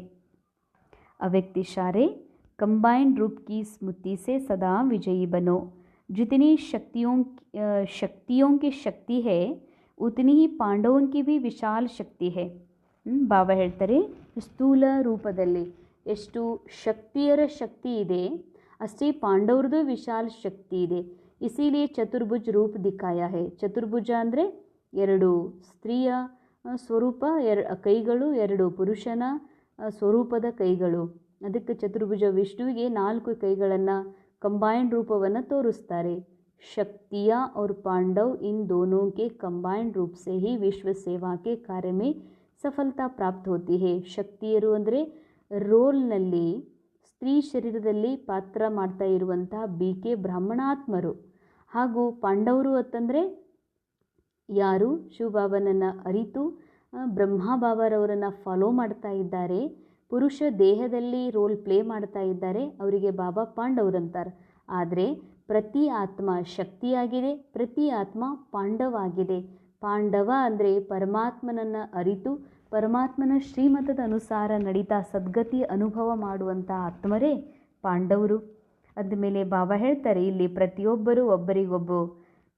अव्यक्त इशारे कंबाइंड रूप की स्मृति से सदा विजयी बनो. जितनी शक्तियों की शक्ति है उतनी ही पांडवों की भी विशाल शक्ति है. ಬಾಬಾ ಹೇಳ್ತಾರೆ ಸ್ಥೂಲ ರೂಪದಲ್ಲಿ ಎಷ್ಟು ಶಕ್ತಿಯರ ಶಕ್ತಿ ಇದೆ ಅಷ್ಟೇ ಪಾಂಡವರದು ವಿಶಾಲ ಶಕ್ತಿ ಇದೆ. ಇಸಿಲಿಯೇ ಚತುರ್ಭುಜ ರೂಪ ದಿಖಾಯ ಹೈ. ಚತುರ್ಭುಜ ಅಂದರೆ ಎರಡು ಸ್ತ್ರೀಯ ಸ್ವರೂಪ, ಕೈಗಳು, ಎರಡು ಪುರುಷನ ಸ್ವರೂಪದ ಕೈಗಳು. ಅದಕ್ಕೆ ಚತುರ್ಭುಜ. ವಿಷ್ಣುವಿಗೆ 4 ಕೈಗಳನ್ನು ಕಂಬೈಂಡ್ ರೂಪವನ್ನು ತೋರಿಸ್ತಾರೆ. ಶಕ್ತಿಯ और पांडव इन दोनों के कंबाइंड रूप से ही विश्व सेवा के कार्य में सफलता प्राप्त होती है. ಶಕ್ತಿಯರು ಅಂದರೆ ರೋಲ್ನಲ್ಲಿ ಸ್ತ್ರೀ ಶರೀರದಲ್ಲಿ ಪಾತ್ರ ಮಾಡ್ತಾ ಇರುವಂತಹ BK ಬ್ರಾಹ್ಮಣಾತ್ಮರು. ಹಾಗೂ ಪಾಂಡವರು ಅಂತಂದರೆ ಯಾರು ಶಿವಬಾಬನನ್ನು ಅರಿತು ಬ್ರಹ್ಮ ಬಾಬಾರವರನ್ನು ಫಾಲೋ ಮಾಡ್ತಾ ಇದ್ದಾರೆ, ಪುರುಷ ದೇಹದಲ್ಲಿ ರೋಲ್ ಪ್ಲೇ ಮಾಡ್ತಾ ಇದ್ದಾರೆ, ಅವರಿಗೆ ಬಾಬಾ ಪಾಂಡವರಂತಾರೆ. ಆದರೆ ಪ್ರತಿ ಆತ್ಮ ಶಕ್ತಿಯಾಗಿದೆ, ಪ್ರತಿ ಆತ್ಮ ಪಾಂಡವಾಗಿದೆ. ಪಾಂಡವ ಅಂದರೆ ಪರಮಾತ್ಮನನ್ನು ಅರಿತು ಪರಮಾತ್ಮನ ಶ್ರೀಮತದ ಅನುಸಾರ ನಡೀತಾ ಸದ್ಗತಿ ಅನುಭವ ಮಾಡುವಂಥ ಆತ್ಮರೇ ಪಾಂಡವರು. ಅಂದಮೇಲೆ ಬಾಬಾ ಹೇಳ್ತಾರೆ ಇಲ್ಲಿ ಪ್ರತಿಯೊಬ್ಬರೂ ಒಬ್ಬರಿಗೊಬ್ಬರು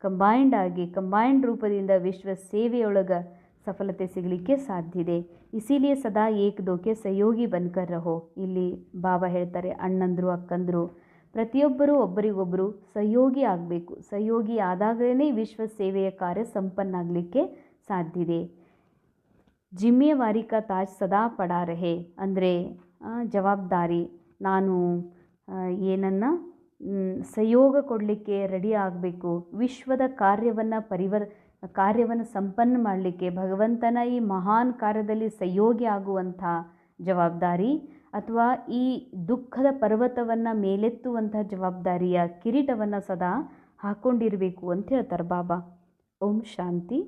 ಕಂಬೈಂಡ್ ರೂಪದಿಂದ ವಿಶ್ವ ಸೇವೆಯೊಳಗೆ ಸಫಲತೆ ಸಿಗಲಿಕ್ಕೆ ಸಾಧ್ಯ ಇದೆ. ಇಸಿಲಿಯೇ ಸದಾ ಏಕ್ ದೋಕೆ ಸಹಯೋಗಿ ಬನ್ಕರ್ ರಹೋ. ಇಲ್ಲಿ ಬಾಬಾ ಹೇಳ್ತಾರೆ ಅಣ್ಣಂದರು ಅಕ್ಕಂದರು ಪ್ರತಿಯೊಬ್ಬರೂ ಒಬ್ಬರಿಗೊಬ್ಬರು ಸಹಯೋಗಿ ಆಗಬೇಕು. ಸಹಯೋಗಿ ಆದಾಗಲೇ ವಿಶ್ವ ಸೇವೆಯ ಕಾರ್ಯ ಸಂಪನ್ನ ಆಗಲಿಕ್ಕೆ ಸಾಧ್ಯ ಇದೆ. ಜಿಮ್ಮೆವಾರಿ ಕಾ ತಾಜ್ ಸದಾ ಪಡಾ ರಹೆ ಅಂದರೆ ಜವಾಬ್ದಾರಿ. ನಾನು ಏನನ್ನು ಸಹಯೋಗ ಕೊಡಲಿಕ್ಕೆ ರೆಡಿ ಆಗಬೇಕು. ವಿಶ್ವದ ಕಾರ್ಯವನ್ನು ಸಂಪನ್ನ ಮಾಡಲಿಕ್ಕೆ ಭಗವಂತನ ಈ ಮಹಾನ್ ಕಾರ್ಯದಲ್ಲಿ ಸಹಯೋಗಿ ಆಗುವಂಥ ಜವಾಬ್ದಾರಿ, ಅಥವಾ ಈ ದುಃಖದ ಪರ್ವತವನ್ನು ಮೇಲೆತ್ತುವಂಥ ಜವಾಬ್ದಾರಿಯ ಕಿರೀಟವನ್ನು ಸದಾ ಹಾಕ್ಕೊಂಡಿರಬೇಕು ಅಂತ ಹೇಳ್ತಾರೆ ಬಾಬಾ. ಓಂ ಶಾಂತಿ.